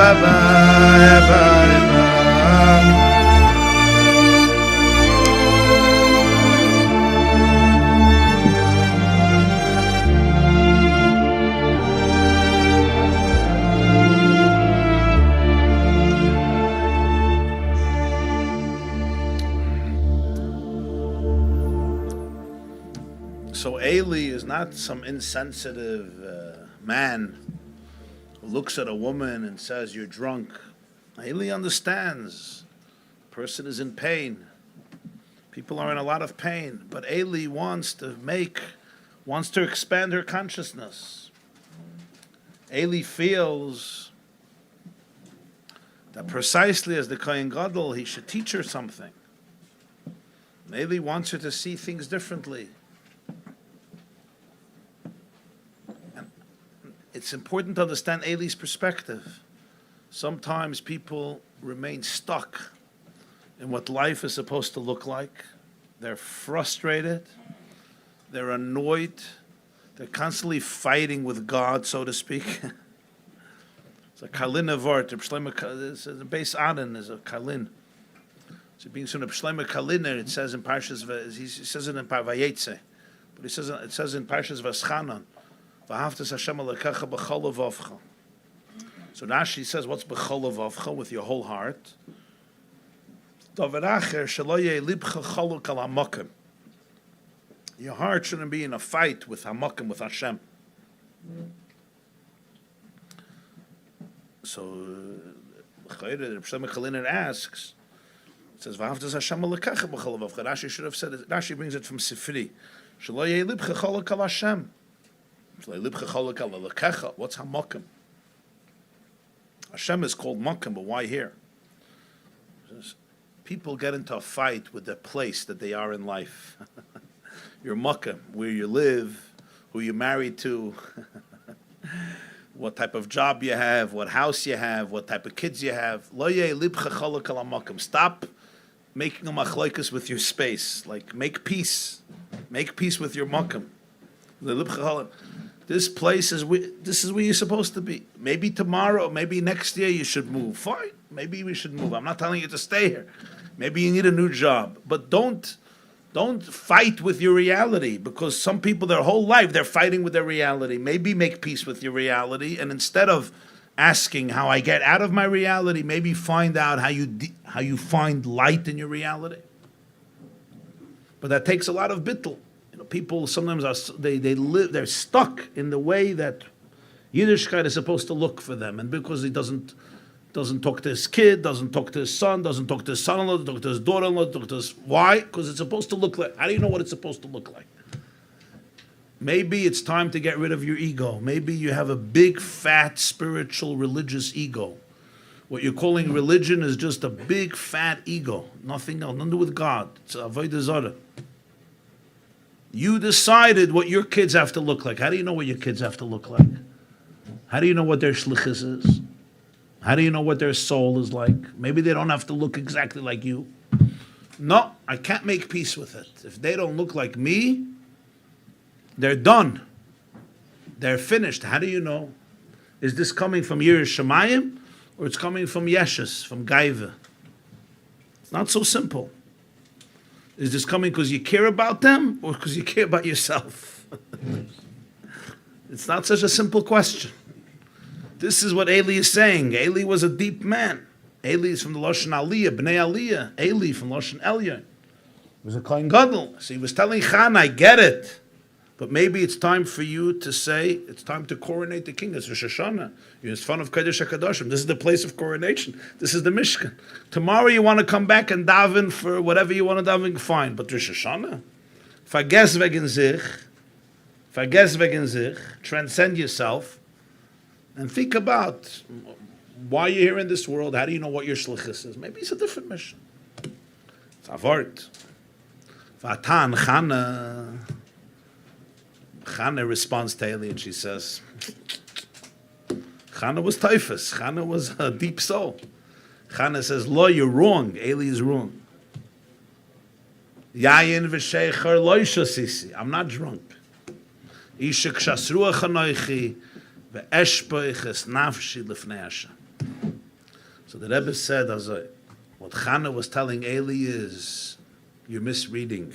bye bye So Eli is not some insensitive man who looks at a woman and says, "You're drunk." Eli understands. The person is in pain. People are in a lot of pain. But Eli wants to expand her consciousness. Eli feels that precisely as the Kohen Gadol, he should teach her something. And Eli wants her to see things differently. It's important to understand Eli's perspective. Sometimes people remain stuck in what life is supposed to look like. They're frustrated. They're annoyed. They're constantly fighting with God, so to speak. It's a kalin avart. The base aden is a kalin. So being sort of shleima kaliner, it says in Parshas, he says it in Vayetze, but it says in Parshas Vaschanan. So Rashi says, what's b'chol levavcha, with your whole heart? Your heart shouldn't be in a fight with Hamakim, with Hashem. So The Psalm asks, it says, "V'ahavtas Hashem alekecha b'chol levavcha." Rashi should have said it. Rashi brings it from Sifri. Shelo yeh libcha cholak al Hashem. Shelo yeh libcha cholak al alekecha. What's hamakim? Hashem is called makim, but why here? People get into a fight with the place that they are in life. Your makim, where you live, who you're married to, what type of job you have, what house you have, what type of kids you have. Lo yeh libcha cholak al makim. Stop making a machlokes with your space. Like, make peace. Make peace with your makim. This place this is where you're supposed to be. Maybe tomorrow, maybe next year you should move. Fine. Maybe we should move. I'm not telling you to stay here. Maybe you need a new job. But don't fight with your reality, because some people, their whole life, they're fighting with their reality. Maybe make peace with your reality, and instead of asking how I get out of my reality, maybe find out how you find light in your reality. But that takes a lot of bittul. People sometimes they're stuck in the way that Yiddishkeit is supposed to look for them, and because he doesn't talk to his kid, doesn't talk to his son, doesn't talk to his son-in-law, doesn't talk to his daughter-in-law, doesn't talk to his why? Because it's supposed to look like. How do you know what it's supposed to look like? Maybe it's time to get rid of your ego. Maybe you have a big, fat, spiritual, religious ego. What you're calling religion is just a big, fat ego. Nothing else. Nothing to do with God. It's avodah zarah. You decided what your kids have to look like. How do you know what your kids have to look like? How do you know what their shlichus is? How do you know what their soul is like? Maybe they don't have to look exactly like you. No, I can't make peace with it. If they don't look like me, they're done. They're finished. How do you know? Is this coming from Yiras Shamayim, or it's coming from Yeshus, from Gaiva? It's not so simple. Is this coming because you care about them, or because you care about yourself? It's not such a simple question. This is what Eli is saying. Eli was a deep man. Eli is from the Lashon Aliyah, Bnei Aliyah. Eli from Lashon Elyon. He was a Kohen Gadol. So he was telling Chana, I get it. But maybe it's time for you to say, it's time to coronate the king. It's Rosh Hashanah. You're in front of Kodesh HaKadoshim. This is the place of coronation. This is the Mishkan. Tomorrow you want to come back and daven for whatever you want to daven, fine. But Rosh Hashanah? Vergess wegen sich. Transcend yourself. And think about why you're here in this world. How do you know what your shlichus is? Maybe it's a different mission. It's avart. Vatan Chana responds to Eli and she says, Chana was typhus. Chana was a deep soul. Chana says, Lo, you're wrong. Eli is wrong. Yayin v'sheicher lo yishosisi. I'm not drunk. Isha kshasruach hanoichi ve'eshpoiches nafshi lifnei Hashem. So the Rebbe said, what Chana was telling Eli is, you're misreading.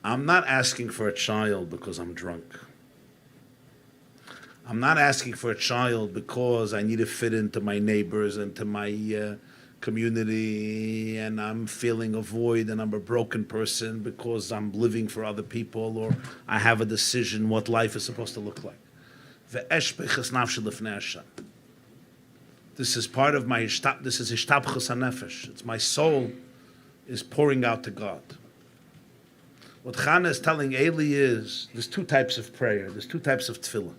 I'm not asking for a child because I'm drunk. I'm not asking for a child because I need to fit into my neighbors and to my community, and I'm feeling a void and I'm a broken person because I'm living for other people, or I have a decision what life is supposed to look like. This is part of my this is Ishtabchus HaNefesh. It's my soul is pouring out to God. What Chana is telling Eli is, there's two types of prayer. There's two types of tefillah.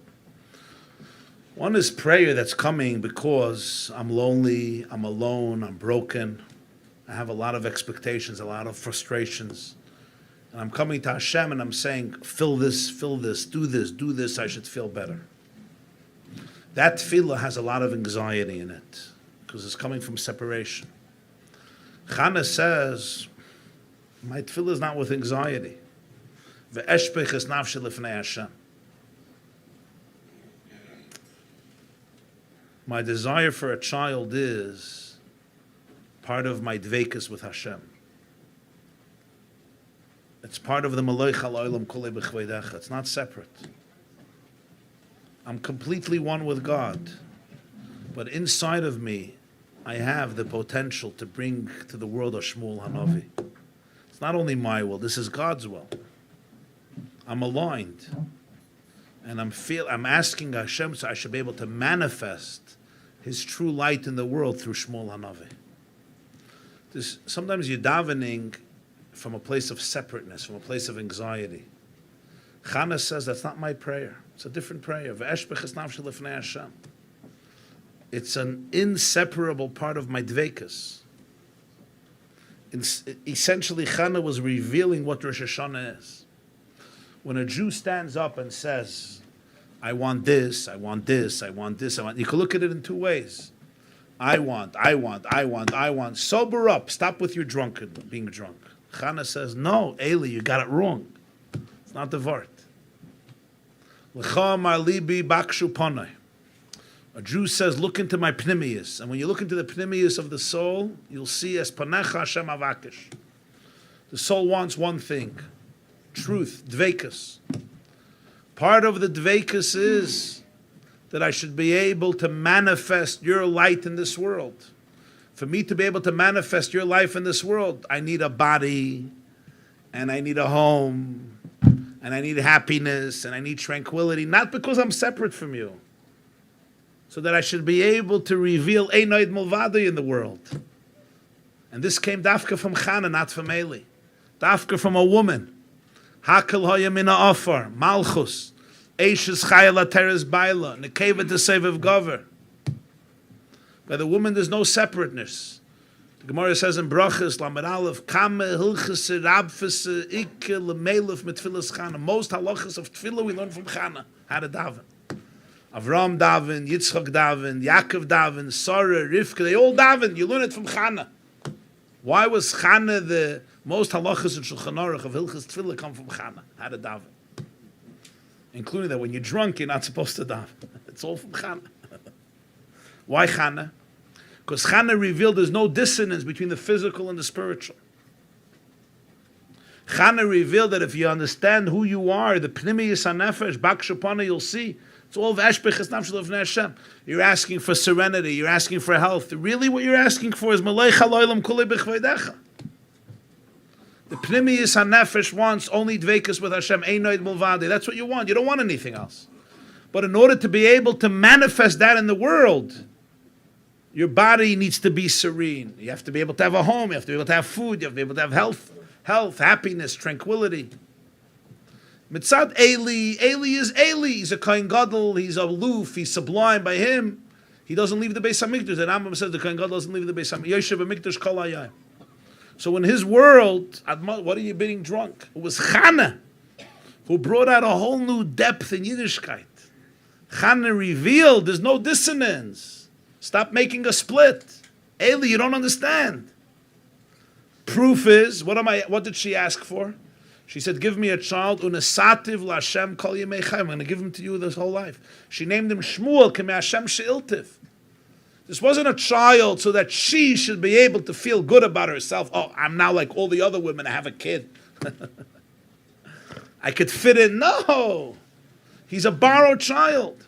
One is prayer that's coming because I'm lonely, I'm alone, I'm broken. I have a lot of expectations, a lot of frustrations. And I'm coming to Hashem and I'm saying, fill this, do this, I should feel better. That tefillah has a lot of anxiety in it because it's coming from separation. Chana says, my tefillah is not with anxiety. Ve'eshpeches nafshi lifnei Hashem. My desire for a child is part of my dveikus with Hashem. It's part of the Maloich HaLolam Kulei B'chveidecha. It's not separate. I'm completely one with God. But inside of me, I have the potential to bring to the world a Shmuel Hanavi. It's not only my will, this is God's will. I'm aligned. And I'm asking Hashem so I should be able to manifest his true light in the world through Shmuel Hanavi. Sometimes you're davening from a place of separateness, from a place of anxiety. Chana says, that's not my prayer. It's a different prayer. It's an inseparable part of my dvekas. Essentially, Chana was revealing what Rosh Hashanah is. When a Jew stands up and says, I want this, I want this, I want this, I want... You can look at it in two ways. I want. Sober up. Stop with your being drunk. Chana says, no, Eli, you got it wrong. It's not the Vart. L'cha mar libi bakshu panai. A Jew says, look into my pnimius. And when you look into the pnimius of the soul, you'll see as panecha Hashem avakish. The soul wants one thing. Truth, dvekas. Part of the dvekas is that I should be able to manifest your light in this world. For me to be able to manifest your life in this world, I need a body, and I need a home, and I need happiness, and I need tranquility, not because I'm separate from you. So that I should be able to reveal Einoid Mulvadi in the world. And this came dafka from Chana, not from Eli. Dafka from a woman. Hakel hoya mina ofar, malchus, eishes chayla teres baila, nekeva deseviv gover. By the woman, there's no separateness. The Gemara says in Brachas, Lamed Aleph, Kame hilchese rabfese ikke lemelef mit tfilas Chana. Most halachas of tefillah we learn from Chana, how to daven. Avram daven, Yitzchak daven, Yaakov daven, Sarah, Rivka, they all daven. You learn it from Chana. Why was Chana the most halachas in Shulchan Aruch of Hilchas Tefillah come from Chana? How to daven. Including that when you're drunk, you're not supposed to daven. It's all from Chana. Why Chana? Because Chana revealed there's no dissonance between the physical and the spiritual. Chana revealed that if you understand who you are, the Pnimiyus HaNefesh, Bakshapana, you'll see it's all v'eshbechas nafshel of Hashem. You're asking for serenity. You're asking for health. Really, what you're asking for is Malay Chaloilam Kulei B'chveidecha. The Pnimiyus HaNefesh wants only dvekas with Hashem. Einoid Mulvadi. That's what you want. You don't want anything else. But in order to be able to manifest that in the world, your body needs to be serene. You have to be able to have a home. You have to be able to have food. You have to be able to have health, happiness, tranquility. Mitzad Eli is Eli. He's a Kohen Gadol. He's aloof. He's sublime. By him, he doesn't leave the Beis Hamikdash. The Rambam says the Kohen Gadol doesn't leave the Beis Hamikdash. Yoshev Hamikdash Kol Hayayim. So in his world, what are you being drunk? It was Chana who brought out a whole new depth in Yiddishkeit. Chana revealed there's no dissonance. Stop making a split. Eli, you don't understand. Proof is, what did she ask for? She said, give me a child, unesativ l'Hashem kol yemei chayim. I'm going to give him to you this whole life. She named him Shmuel, k'mei Hashem she'iltiv. This wasn't a child so that she should be able to feel good about herself. Oh, I'm now like all the other women, I have a kid. I could fit in. No! He's a borrowed child.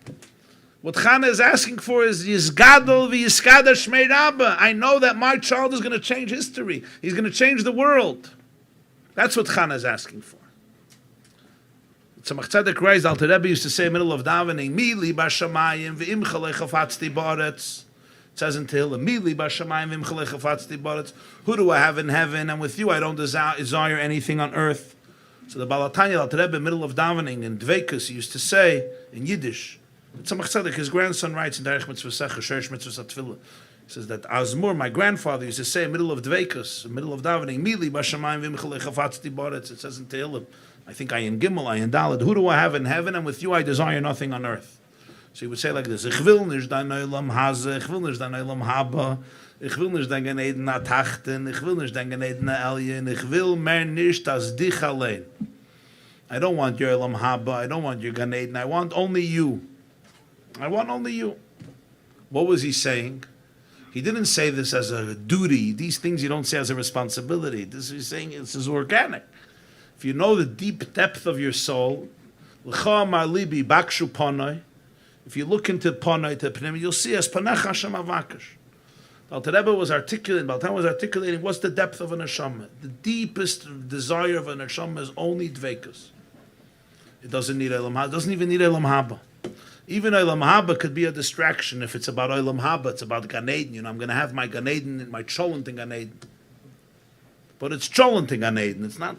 What Chana is asking for is Yizgadol v'Yiskada Shmei Rabba. I know that my child is going to change history. He's going to change the world. That's what Chana is asking for. Tzemach Tzedek writes, Alter Rebbe used to say in the middle of davening, Mi li b'shamayim v'imcha lechafatzti baretz. It says in Tehillim, Mi li b'shamayim v'imcha lechafatzti baretz. Who do I have in heaven? And with you I don't desire anything on earth. So the Balatanya, Alter Rebbe, in the middle of davening in Dveikus, he used to say in Yiddish, Tzemach Tzedek, his grandson writes in Derech Mitzvah Secha, Sherish Mitzvah Tefillah. He says that Azmur, my grandfather, used to say in the middle of Dveikus, in the middle of davening, Mili b'shamayim v'imcha lechafatzti baretz. It says in Tehillim, I think Ayin Gimel, Ayin Daled, who do I have in heaven? And with you I desire nothing on earth. So he would say like this, Ich will nicht dein Olam haze, ich will nicht dein Olam haba, ich will nicht dein Gan Eden atachten, ich will nicht dein Gan Eden elyon, ich will mehr nicht as dich allein. I don't want your Olam haba, I don't want your Gan Eden, I want only you. I want only you. What was he saying? He didn't say this as a duty. These things you don't say as a responsibility. This is saying this is organic. If you know the deep depth of your soul, if you look into Panay to Pnim, you'll see as Panach Hashem Avakish. Alter Rebbe was articulating what's the depth of a neshama. The deepest desire of a neshama is only dvekas. It doesn't need Elam Haba. It doesn't even need Elam Haba. Even Olam Haba could be a distraction. If it's about Olam Haba, it's about Gan Eden. I'm going to have my Gan Eden, my Cholent in Gan Eden. But it's Cholent in Gan Eden. It's not.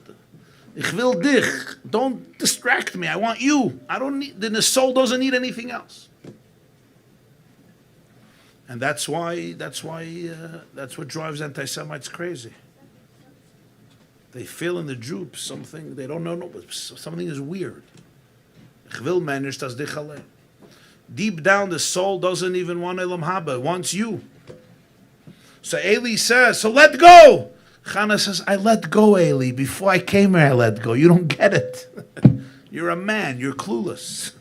Ich will dich. Don't distract me. I want you. I don't need. Then the soul doesn't need anything else. And that's what drives anti-Semites crazy. They feel in the Jew something they don't know. Something is weird. Ich will manage das dich allein. Deep down, the soul doesn't even want Elam Haba. It wants you. So Eli says, so let go. Chana says, I let go, Eli. Before I came here, I let go. You don't get it. You're a man. You're clueless.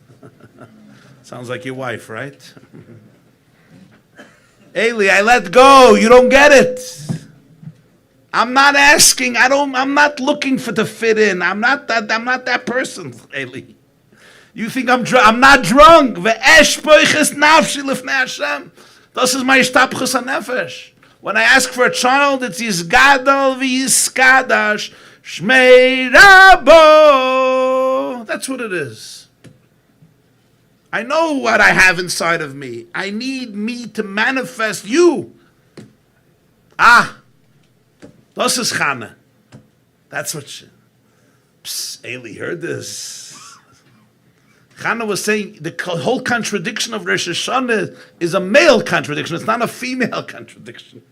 Sounds like your wife, right? Eli, I let go. You don't get it. I'm not asking. I'm not looking for to fit in. I'm not that person, Eli. You think I'm drunk? I'm not drunk. Das is my ishtapchus hanefesh. When I ask for a child, it's Yizgadol v'Yizkadash Shmei Rabo. That's what it is. I know what I have inside of me. I need me to manifest you. Das is Chana. That's what Eli heard this. Chana was saying the whole contradiction of Rosh Hashanah is a male contradiction. It's not a female contradiction.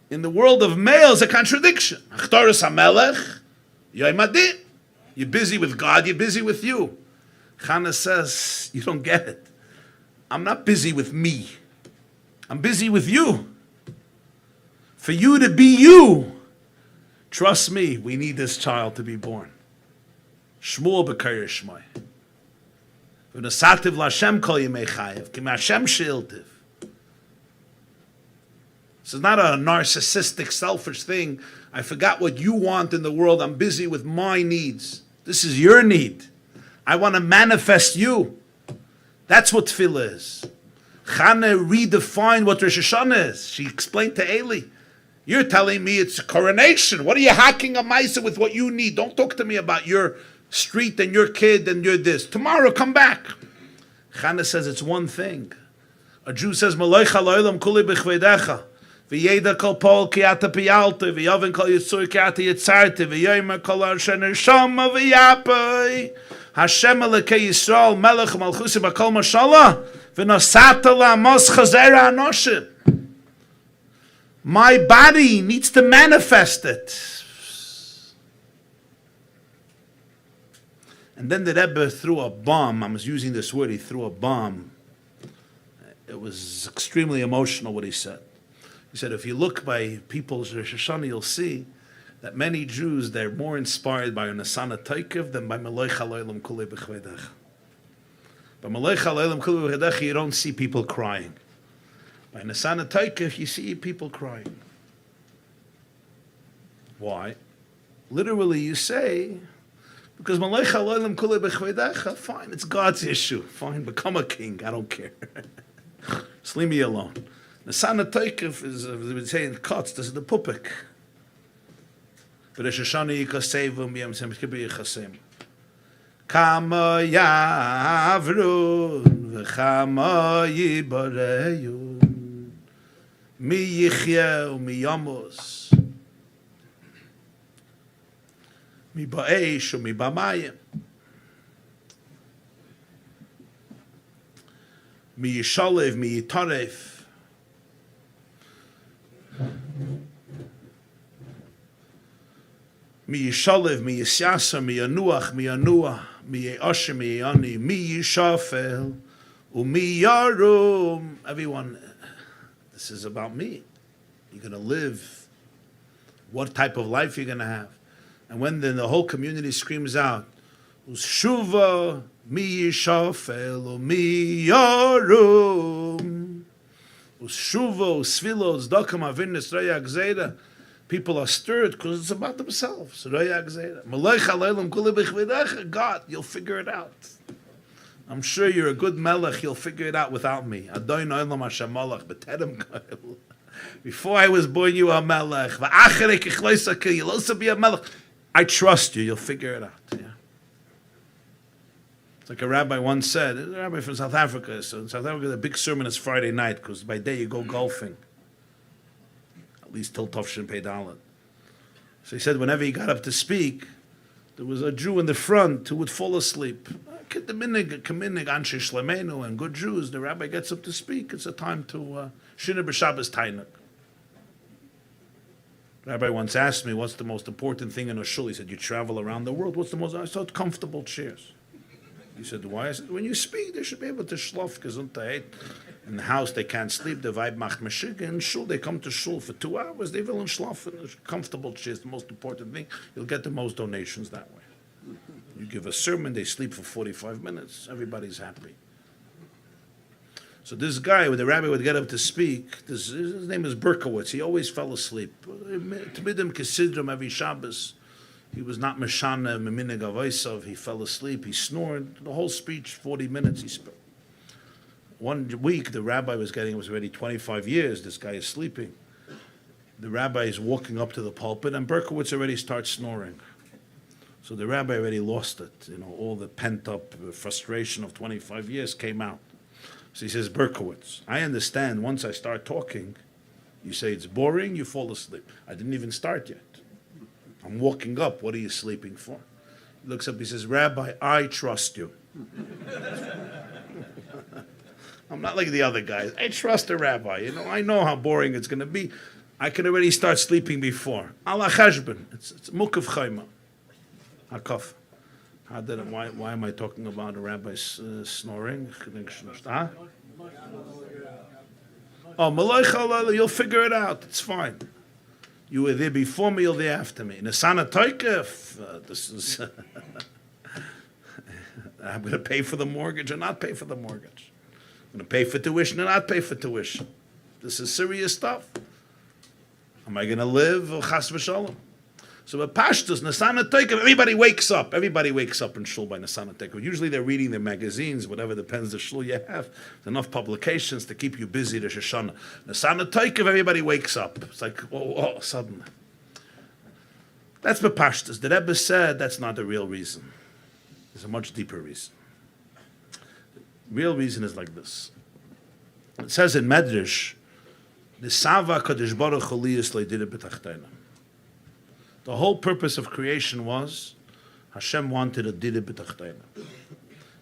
In the world of males, a contradiction. Achtoris HaMelech, Yoimadi. You're busy with God, you're busy with you. Chana says, you don't get it. I'm not busy with me. I'm busy with you. For you to be you, trust me, we need this child to be born. Shmuel b'Kayir Shmai. V'nasativ l'Hashem kol yimei chayev, ki m'Hashem she'iltiv. This is not a narcissistic, selfish thing. I forgot what you want in the world. I'm busy with my needs. This is your need. I want to manifest you. That's what tefillah is. Chana redefined what Rosh Hashanah is. She explained to Eli, you're telling me it's a coronation. What are you hacking a maisa with what you need? Don't talk to me about your street and your kid and your this. Tomorrow, come back. Chana says it's one thing. A Jew says, Maloicha lo'olam kuli b'chveidecha. V'yeda kol pol ki ata piyalta. V'yoven kol yitzur ki ata yitzarta. V'yoyma kol asher neshama v'yapoi. Hashem Elokei Yisrael melech malchusim b'kol mashallah. V'nosata la'amos chazera anoshim. My body needs to manifest it. And then the Rebbe threw a bomb. I was using this word. He threw a bomb. It was extremely emotional what he said. He said, if you look by people's Rosh Hashanah, you'll see that many Jews, they're more inspired by an Asana Taikiv than by Melech HaLolam Kulei B'Chveidech. By Melech HaLolam Kulei B'Chveidech, you don't see people crying. By an Asana Taikiv, you see people crying. Why? Literally, you say, because Melech HaLolam Kulei B'Chveidech, fine, it's God's issue. Fine, become a king, I don't care. Just leave me alone. Asana Taikiv is, they would say in Kotz, this is the pupik. Rosh Hashanah yikasevum yom sem kibbur yichasem. Kama yavrun v'chama yibareyun mi yichye u'mi yamos mi ba'esh u'mi ba'mayim mi yishalev mi yitaref mi yishalev, mi yisyasa, mi yanuach, mi yanua, mi ye'asher, mi ye'ani, mi yishafel, mi yarum. Everyone, this is about me. You're going to live. What type of life you're going to have. And when then the whole community screams out, Ushuva, mi yishafel, mi yarum. Ushuva, usvilo, uzdokam, avin, nisraya, gzeira. People are stirred because it's about themselves. God, you'll figure it out. I'm sure you're a good melech, you'll figure it out without me. Before I was born, you were a melech. You'll also be a melech. I trust you, you'll figure it out. Yeah. It's like a rabbi once said, a rabbi from South Africa. So in South Africa, the big sermon is Friday night because by day you go golfing, at least till Tovshin Pei Dalet. So he said whenever he got up to speak, there was a Jew in the front who would fall asleep. And good Jews, the rabbi gets up to speak. It's a time to Shina B'Shabbos Tainuk. The rabbi once asked me, what's the most important thing in a shul? He said, you travel around the world. What's the most? I thought comfortable chairs. He said, why? I said, when you speak, they should be able to schlaf gesundheit. In the house, they can't sleep. The vibe macht meshig. In shul, they come to shul for 2 hours. They will schlaf in comfortable chairs. The most important thing. You'll get the most donations that way. You give a sermon, they sleep for 45 minutes. Everybody's happy. So this guy, when the rabbi would get up to speak, his name is Berkowitz. He always fell asleep. Tmidim Kesidrim every Shabbos. He was not Meshana, Meminig Avaisov. He fell asleep. He snored. The whole speech, 40 minutes, he spoke. One week, the rabbi was already 25 years. This guy is sleeping. The rabbi is walking up to the pulpit, and Berkowitz already starts snoring. So the rabbi already lost it. All the pent-up frustration of 25 years came out. So he says, Berkowitz, I understand once I start talking, you say it's boring, you fall asleep. I didn't even start yet. I'm walking up. What are you sleeping for? He looks up, he says, Rabbi, I trust you. I'm not like the other guys. I trust the rabbi. I know how boring it's going to be. I can already start sleeping before. Allah cheshbon. It's mukaf chayma. Hakaf. Why am I talking about a rabbi snoring? Huh? Oh, Malay, you'll figure it out. It's fine. You were there before me, you're there after me. Nesana Toikef, this is... I'm going to pay for the mortgage or not pay for the mortgage. I'm going to pay for tuition or not pay for tuition. This is serious stuff. Am I going to live? Chas v'shalom. So at Pashtus, Nesana Toikef, everybody wakes up. Everybody wakes up in shul by Nesana Toikef. Usually they're reading their magazines, whatever depends the shul you have. There's enough publications to keep you busy to Shoshana. Nesana Toikef, everybody wakes up. It's like, oh, suddenly. That's the Pashtus. The Rebbe said that's not the real reason. There's a much deeper reason. The real reason is like this. It says in Medrash, the Sava Kadosh Baruch Hu liyos leidira b'tachtonim. The whole purpose of creation was Hashem wanted a dira b'tachtonim.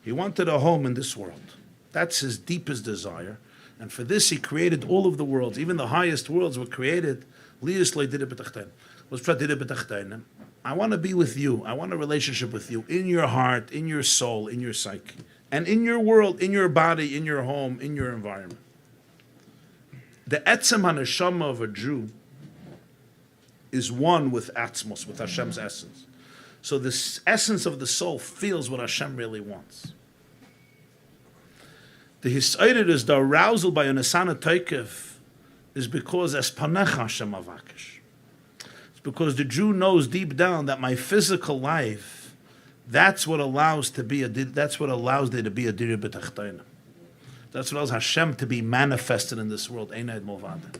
He wanted a home in this world. That's his deepest desire. And for this he created all of the worlds. Even the highest worlds were created. Liyos leidira b'tachtonim. Was for dira b'tachtonim. I want to be with you. I want a relationship with you in your heart, in your soul, in your psyche. And in your world, in your body, in your home, in your environment. The etzem haneshama of a Jew is one with Atzmos, with Hashem's essence. So this essence of the soul feels what Hashem really wants. The Hisayrid is the arousal by an Nesana Toikef is because Espanecha Hashem Avakish. It's because the Jew knows deep down that my physical life, that's what allows there to be a dira b'tachtonim. That's what allows Hashem to be manifested in this world. Einaid Mulvada.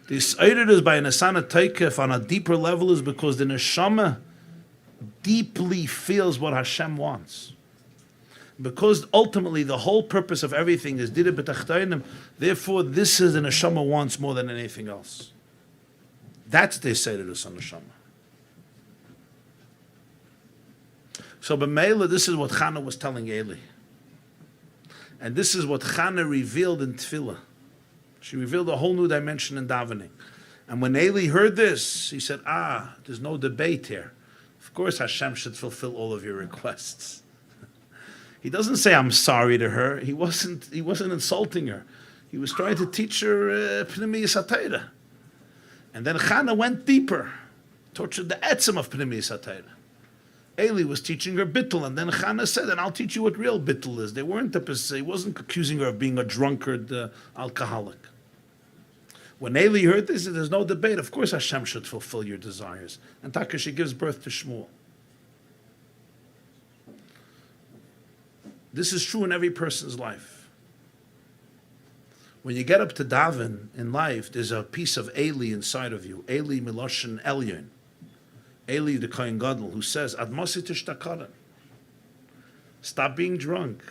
The Yisayrid is by a Nesana Toikef on a deeper level is because the Neshama deeply feels what Hashem wants. Because ultimately the whole purpose of everything is dira b'tachtonim, therefore this is the Neshama wants more than anything else. That's the Yisayrid is on Neshama. So b'meila, this is what Chana was telling Eli. And this is what Chana revealed in Tefillah. She revealed a whole new dimension in davening. And when Eli heard this, he said, there's no debate here. Of course Hashem should fulfill all of your requests. He doesn't say, I'm sorry to her. He wasn't insulting her. He was trying to teach her Pnimiyas HaTorah. And then Chana went deeper, tortured the etzem of Pnimiyas HaTorah. Eli was teaching her bittul, and then Chana said, and I'll teach you what real bittul is. He wasn't accusing her of being a drunkard alcoholic. When Eli heard this, there's no debate. Of course Hashem should fulfill your desires. And Taka, she gives birth to Shmuel. This is true in every person's life. When you get up to daven in life, there's a piece of Eli inside of you. Eli Miloshin Elyon. Eli the Kohen Gadol, who says, Admasi tishtakaran. Stop being drunk.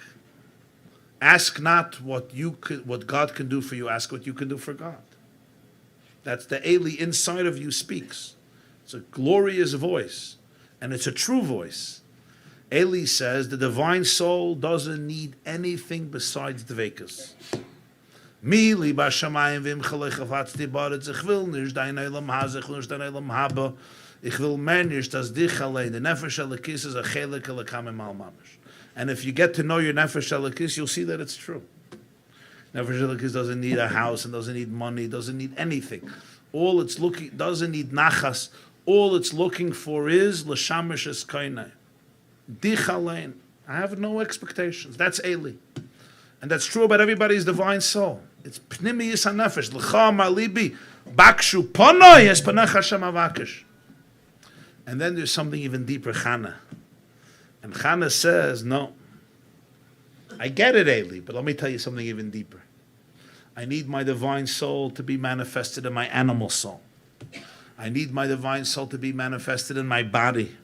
Ask not what God can do for you. Ask what you can do for God. That's the Eli inside of you speaks. It's a glorious voice, and it's a true voice. Eli says the divine soul doesn't need anything besides dvekas. Mi li bashamayim v'imchalei chafatzti baretz. Ich will nicht dein Eilam haze, ich will nicht dein Eilam habe. Ich will mehr nicht as dich allein. The nefesh elokis is a chelik elokam emal mamash. And if you get to know your nefesh elokis, you'll see that it's true. Nefesh elokis doesn't need a house and doesn't need money, doesn't need anything. All it's looking, doesn't need nachas. All it's looking for is l'shamish es kainai. Dich alein. I have no expectations. That's Eli. And that's true about everybody's divine soul. It's pnimiyus hanefesh. L'cha amar libi bakshu panoi es panach Hashem avakish. And then there's something even deeper, Chana. And Chana says, no. I get it, Eli, but let me tell you something even deeper. I need my divine soul to be manifested in my animal soul. I need my divine soul to be manifested in my body.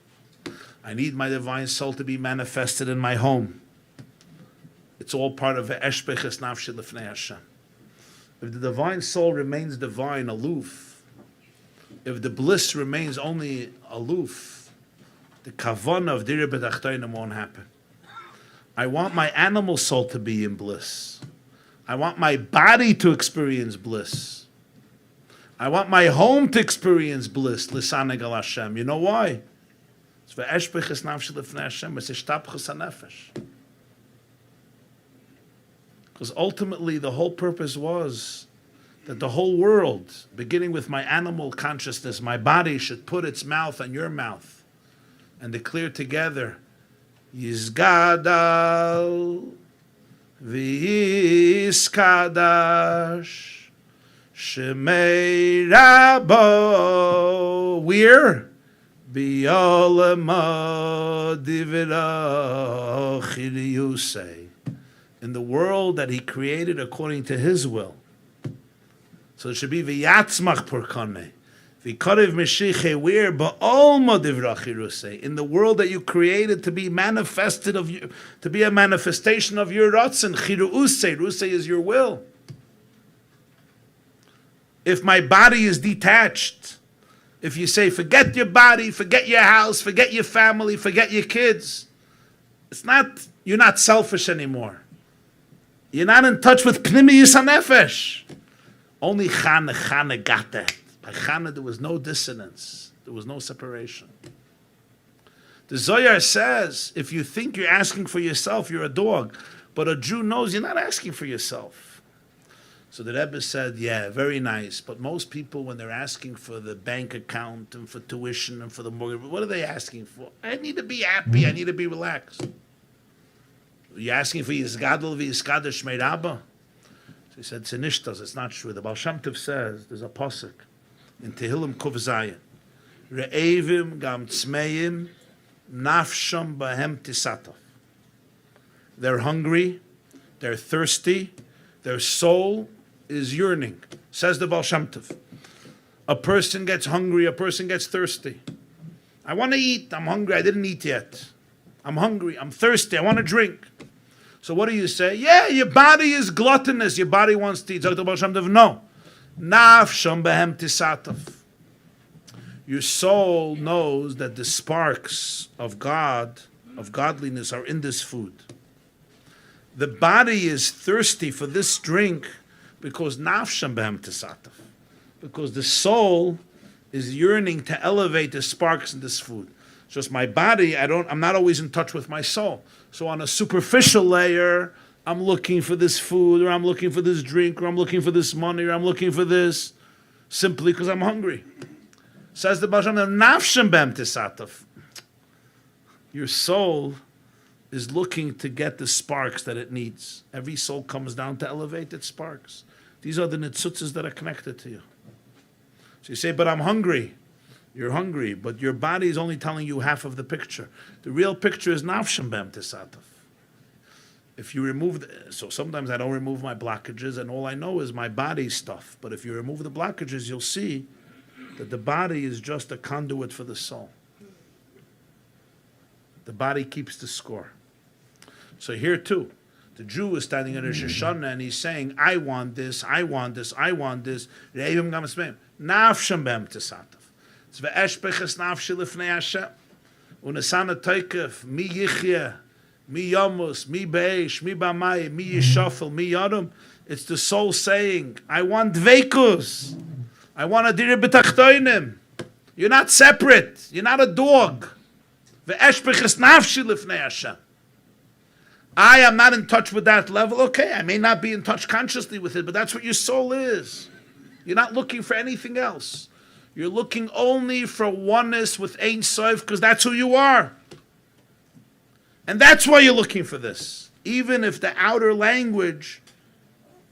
I need my divine soul to be manifested in my home. It's all part of Eshbeches Nafshi Lefnei Hashem. If the divine soul remains divine, aloof, if the bliss remains only aloof, the kavanah of Direh B'Tachtonim won't happen. I want my animal soul to be in bliss. I want my body to experience bliss. I want my home to experience bliss. Lisaneg al Hashem. You know why? It's for Eshbeches Nafshi Lefnei Hashem. It's Ishtapchus HaNefesh. Because ultimately the whole purpose was that the whole world, beginning with my animal consciousness, my body should put its mouth on your mouth and declare together, Yizgadal v'yiskadash shemei rabo. Where? B'yolema divira chiliyusei. In the world that he created according to his will. So it should be v'yatzmach purkane. V'karev meshiche where ba'olma divrachiruse. In the world that you created to be manifested of you, to be a manifestation of your ratzon. Chiruuse. Ruse is your will. If my body is detached, if you say forget your body, forget your house, forget your family, forget your kids, it's not, you're not selfish anymore. You're not in touch with Pnimiyus HaNefesh. Only Chana got that. By Chana there was no dissonance. There was no separation. The Zohar says, if you think you're asking for yourself, you're a dog. But a Jew knows you're not asking for yourself. So the Rebbe said, yeah, very nice. But most people, when they're asking for the bank account and for tuition and for the mortgage, what are they asking for? I need to be happy. I need to be relaxed. You're asking for Yizgadol v'Yizkadash Shmei Rabba? So he said, Tzanishtas, it's not true. The Baal Shem Tov says, there's a pasuk in Tehillim Kuv Zayin. Re'evim gam tzmeim nafsham bahem tisatov. They're hungry, they're thirsty, their soul is yearning. Says the Baal Shem Tov. A person gets hungry, a person gets thirsty. I want to eat, I'm hungry, I didn't eat yet. I'm hungry, I'm thirsty, I want to drink. So what do you say? Yeah, your body is gluttonous, your body wants to eat. No. Nafsham behem tisatov. Your soul knows that the sparks of God, of godliness, are in this food. The body is thirsty for this drink because nafsham behem tisatov. Because the soul is yearning to elevate the sparks in this food. Just my body, I'm not always in touch with my soul. So on a superficial layer, I'm looking for this food, or I'm looking for this drink, or I'm looking for this money, or I'm looking for this, simply because I'm hungry. Says the Baal Shem Tov, nafshem bem tisatov. Your soul is looking to get the sparks that it needs. Every soul comes down to elevate its sparks. These are the nitzutzes that are connected to you. So you say, but I'm hungry. You're hungry, but your body is only telling you half of the picture. The real picture is nafshem bem tisatov. If you remove, so sometimes I don't remove my blockages, and all I know is my body stuff. But if you remove the blockages, you'll see that the body is just a conduit for the soul. The body keeps the score. So here too, the Jew is standing in Rosh Hashanah and he's saying, I want this, I want this, I want this. Re'evim gam smeim. Nafshem behem tesatav. It's ve'eshpeches nafshi lifnei Hashem. Unesana teikef, mi yichye, mi yamus, mi beish, mi b'amayim, mi yishafel, mi yadam. It's the soul saying, I want dveikus. I want a direh b'tachtoinim. You're not separate. You're not a dog. Ve'eshpeches nafshi lifnei Hashem. I am not in touch with that level. Okay, I may not be in touch consciously with it, but that's what your soul is. You're not looking for anything else. You're looking only for oneness with Ein Sof because that's who you are. And that's why you're looking for this. Even if the outer language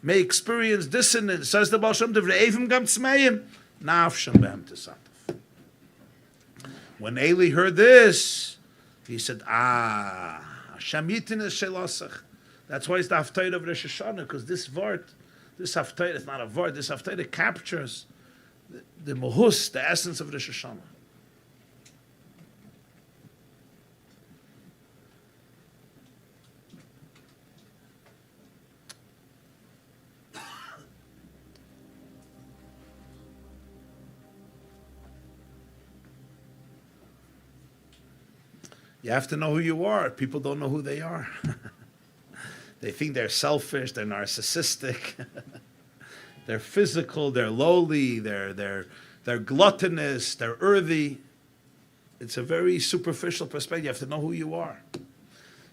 may experience dissonance, says the Baal Shem Tov, Re'evim gam tzmeim, nafshem behem tesatav. When Eli heard this, he said, Hashem yitin es shelasach. That's why it's the Haftarah of Rosh Hashanah, because this Haftarah is not a word, this Haftarah captures the mohus, the essence of Rosh Hashanah. You have to know who you are. People don't know who they are. They think they're selfish, they're narcissistic, they're physical, they're lowly, they're gluttonous, they're earthy. It's a very superficial perspective. You have to know who you are.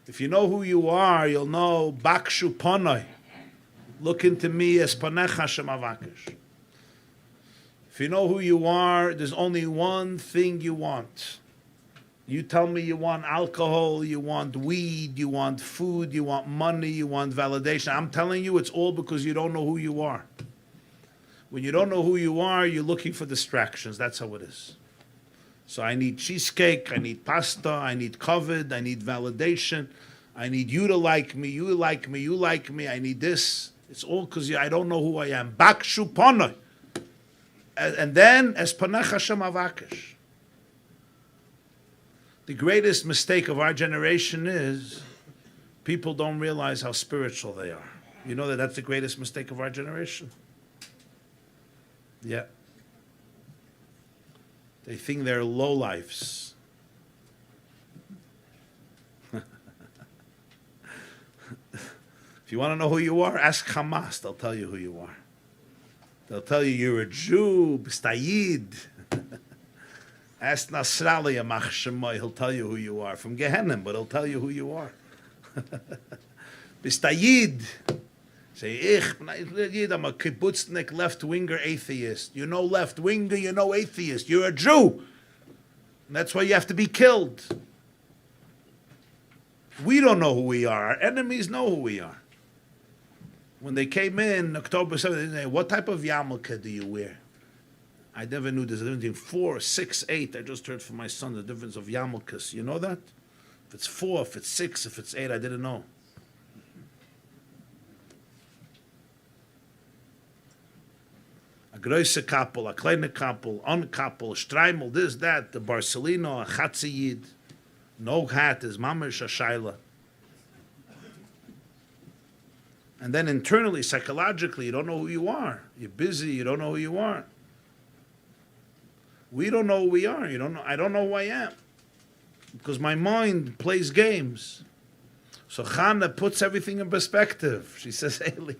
If you know who you are, you'll know Bakshu Panoi. Look into me as Panecha Shemavakish. If you know who you are, there's only one thing you want. You tell me you want alcohol, you want weed, you want food, you want money, you want validation. I'm telling you, it's all because you don't know who you are. When you don't know who you are, you're looking for distractions. That's how it is. So I need cheesecake, I need pasta, I need kavod, I need validation, I need you to like me, you like me, you like me, I need this. It's all because I don't know who I am. Bakshu panoi. And then, es panech Hashem avakish. The greatest mistake of our generation is people don't realize how spiritual they are. You know that's the greatest mistake of our generation? Yeah. They think they're lowlifes. If you want to know who you are, ask Hamas. They'll tell you who you are. They'll tell you you're a Jew, b'stayid. Ask Nasrallah Yamach Shemoy, he'll tell you who you are. From Gehenna, but he'll tell you who you are. Bistayid. Say, I'm a kibbutznik, left-winger atheist. You're no left-winger, you're no atheist. You're a Jew. And that's why you have to be killed. We don't know who we are. Our enemies know who we are. When they came in October 7th, they said, what type of yarmulke do you wear? I never knew there's a difference between 4, 6, 8. I just heard from my son the difference of yarmulkes. You know that? If it's 4, if it's 6, if it's 8, I didn't know. A große Kappel, a kleine Kappel, Kappel, Streimel, this, that, the Barcelino, a Chatziyid. No hat is mamish a shaila. And then internally, psychologically, you don't know who you are. You're busy, you don't know who you are. We don't know who we are. You don't know. I don't know who I am. Because my mind plays games. So Chana puts everything in perspective. She says, Eli.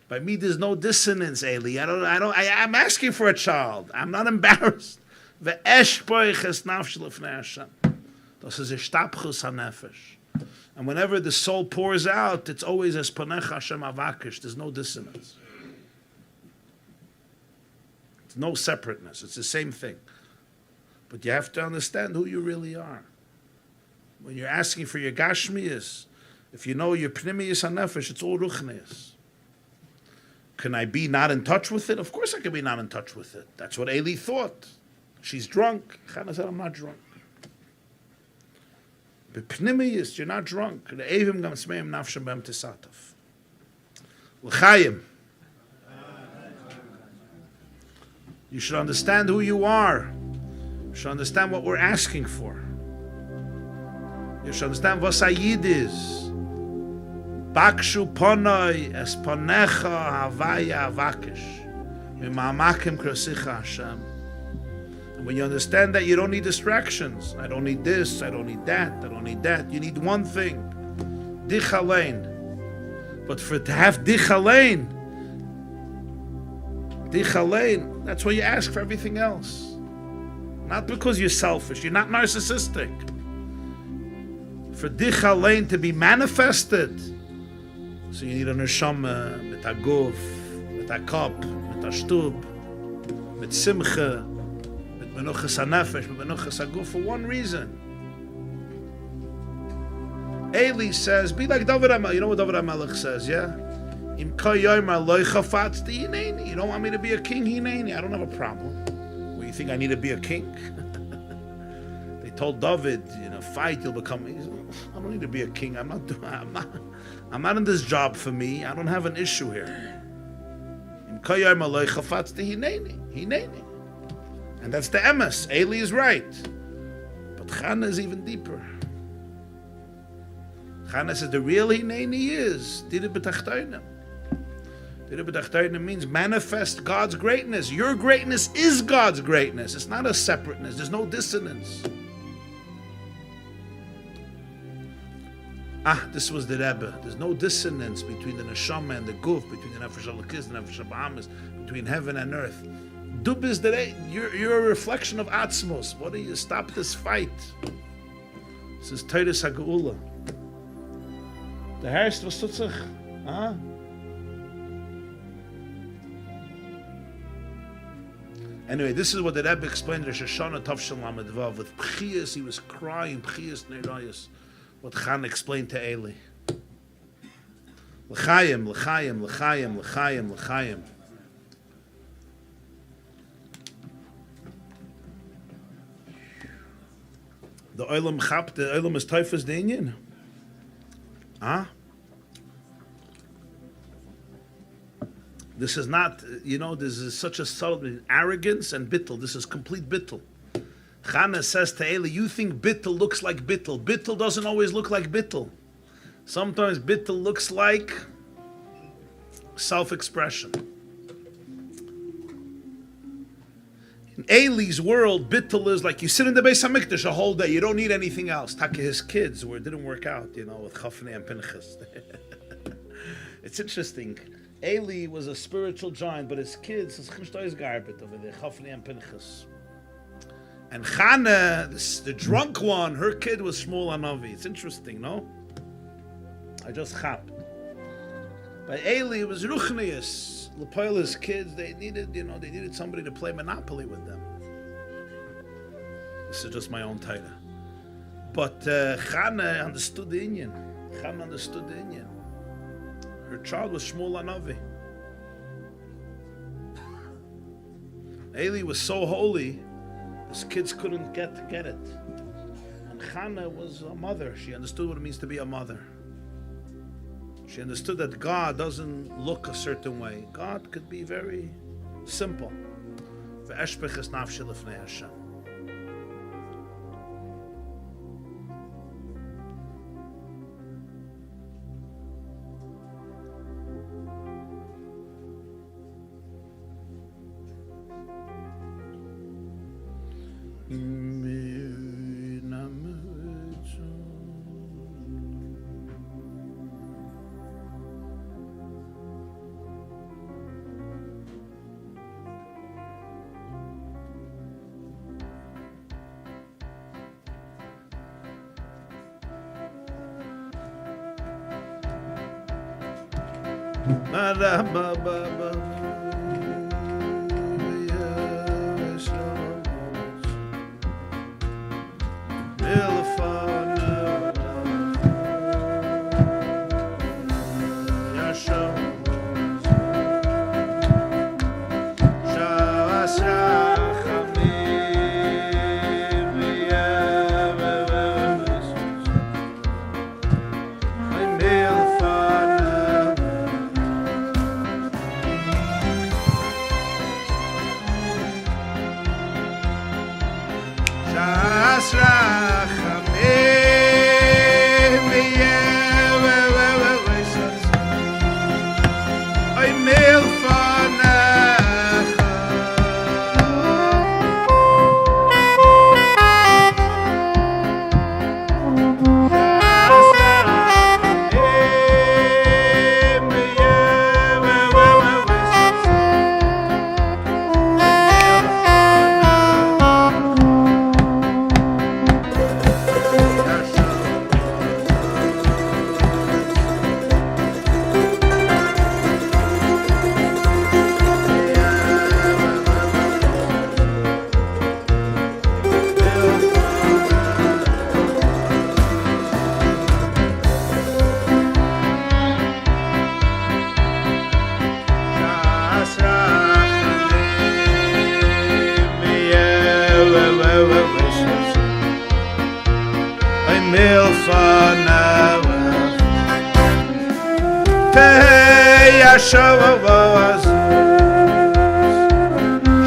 By me, there's no dissonance, Eli. I'm asking for a child. I'm not embarrassed. And whenever the soul pours out, it's always as panech Hashem avakish. There's no dissonance. It's no separateness. It's the same thing. But you have to understand who you really are. When you're asking for your gashmias, if you know your pnimius hanefesh, it's all ruchnias. Can I be not in touch with it? Of course I can be not in touch with it. That's what Eli thought. She's drunk. Chana said, I'm not drunk. But pnimius, you're not drunk. L'chayim. You should understand who you are. You should understand what we're asking for. You should understand what a Yid is. Bakshu ponoi es ponecha havaya avakish. Mimamakim krasicha Hashem. And when you understand that, you don't need distractions. I don't need this, I don't need that, I don't need that. You need one thing. Dich allein. But to have dich allein, that's why you ask for everything else. Not because you're selfish, you're not narcissistic. For dich allein to be manifested, so you need a neshama, mit a guf, mit a kop, mit a stub, mit simcha, mit menuchas hanefesh, mit menuchas haguf, for one reason. Eli says, be like David HaMelech. You know what David HaMelech says, yeah? Im koyoyma loy chafatzti hineni. You don't want me to be a king, hineni. I don't have a problem. Well, you think I need to be a king? They told David, fight, you'll become. I don't need to be a king. I'm not in this job for me. I don't have an issue here. Im koyoyma loy chafatzti hineni. And that's the emes. Eli is right. But Chana is even deeper. Chana says the real hineni is Dira b'tachtonim. Dira b'tachtonim means manifest God's greatness. Your greatness is God's greatness. It's not a separateness. There's no dissonance. This was the Rebbe. There's no dissonance between the neshama and the guf, between the nefesh halakis and the nefesh habahamis, between heaven and earth. Dub is the you're a reflection of atzmos. What do you stop this fight? This is Teres HaGeula. The herst was tut sich, Anyway, this is what the Rebbe explained in Rosh Hashanah Tavshel Lamed Vav. With Pchias, he was crying, Pchias Neirayas. What Chana explained to Eli. L'chaim, l'chaim, l'chaim, l'chaim, l'chaim. The Olam Chap, the Olam is Taifas the Inyan. This is not, this is such a subtle arrogance and bittul. This is complete bittul. Chana says to Eli, you think bittul looks like bittul. Bittul doesn't always look like bittul. Sometimes bittul looks like self-expression. In Eli's world, bittul is like you sit in the Beis HaMikdash a whole day. You don't need anything else. Taka his kids, where it didn't work out, with Chafnei and Pinchas. It's interesting. Eli was a spiritual giant, but his kids, his Chimshtois garbet over there, Chafnei and Pinchas. And Chana, the drunk one, her kid was Shmuel Hanavi. It's interesting, no? I just chapped. But Eli was Ruchnius. Lepoila's kids, they needed somebody to play Monopoly with them. This is just my own title. But Chana understood the Inyan. Her child was Shmuel Hanavi. Eli was so holy, his kids couldn't get it. And Chana was a mother. She understood what it means to be a mother. She understood that God doesn't look a certain way. God could be very simple. Ve'eshpeches nafshi lifnei Hashem. Yashavavaz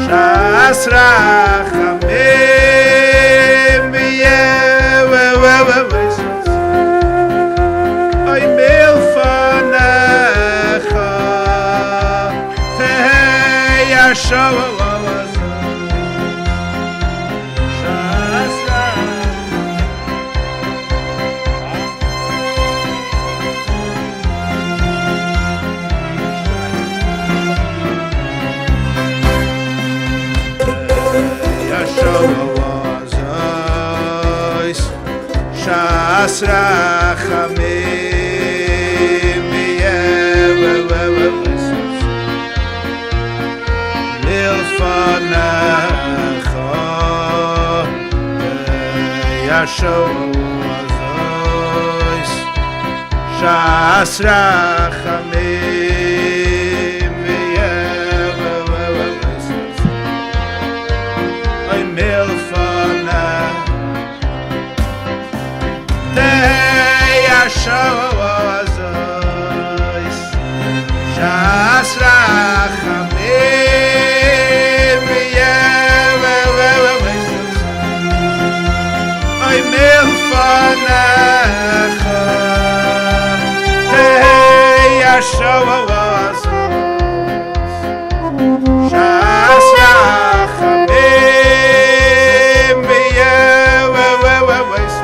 Shas Rachamim V'yevavavaz Oy milfanecha Tehei Yashavavaz Shas Shas Rachamim V'yevavavaz Milfanecha Yashavavaz Shas Rachamim V'yevavavaz Oy milfanecha Yashavavaz Shas Rachamim V'yevavavaz Oy milfanecha Yashavavaz Shas Rachamim V'yevavavaz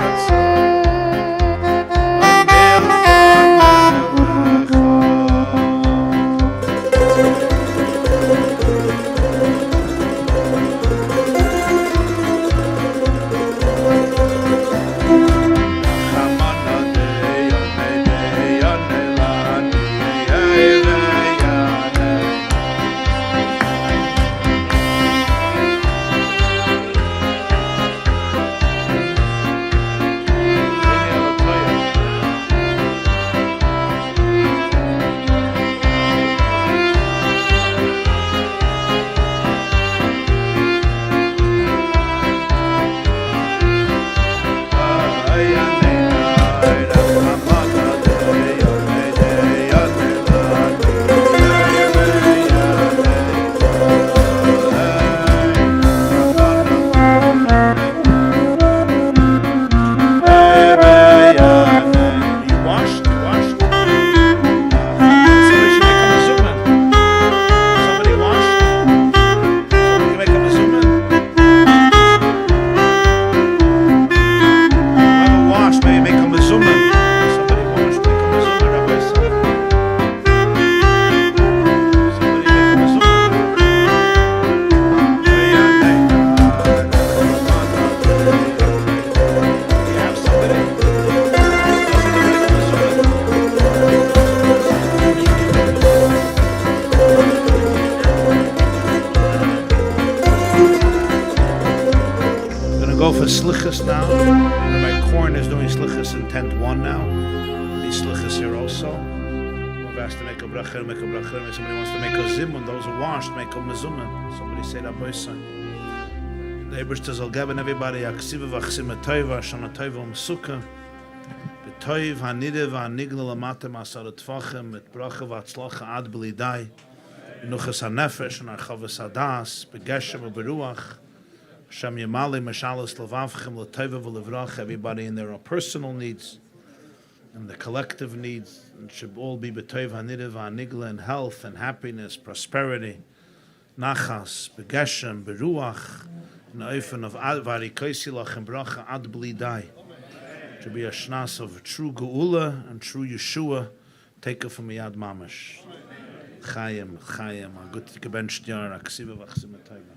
Slichus now. Rabbi Korn is doing Slichus in tent 1 now. These Slichus here also. We've asked to make a bracha, make a bracha. Somebody wants to make a zimun. Those are washed, make a mezuman. Somebody say that person. The Ebershter zal geben everybody aksiva v'achsima toiva, shana toiva umsuka. B'toiv ha'nidev ha'nigla l'matem asar t'fachem, et bracha v'atzlacha ad b'lidai. B'nuchas ha'nefesh, and archavas hadas, b'geshem u'beruach. Shem Yamali Mashalas Lavavchem Lateva V'Levrach, everybody in their own personal needs and the collective needs, and should all be B'Toiv HaNidev HaNigla in health and happiness, prosperity, Nachas, B'Geshem, B'Ruach, in the Eifen of Advari Koisilach and Bracha Ad B'Lidai. To be a shnas of true Geula and true Yeshua, take it from Yad Mamash. Chayim, a good gebencht yar, aksiva v'achsim etayva.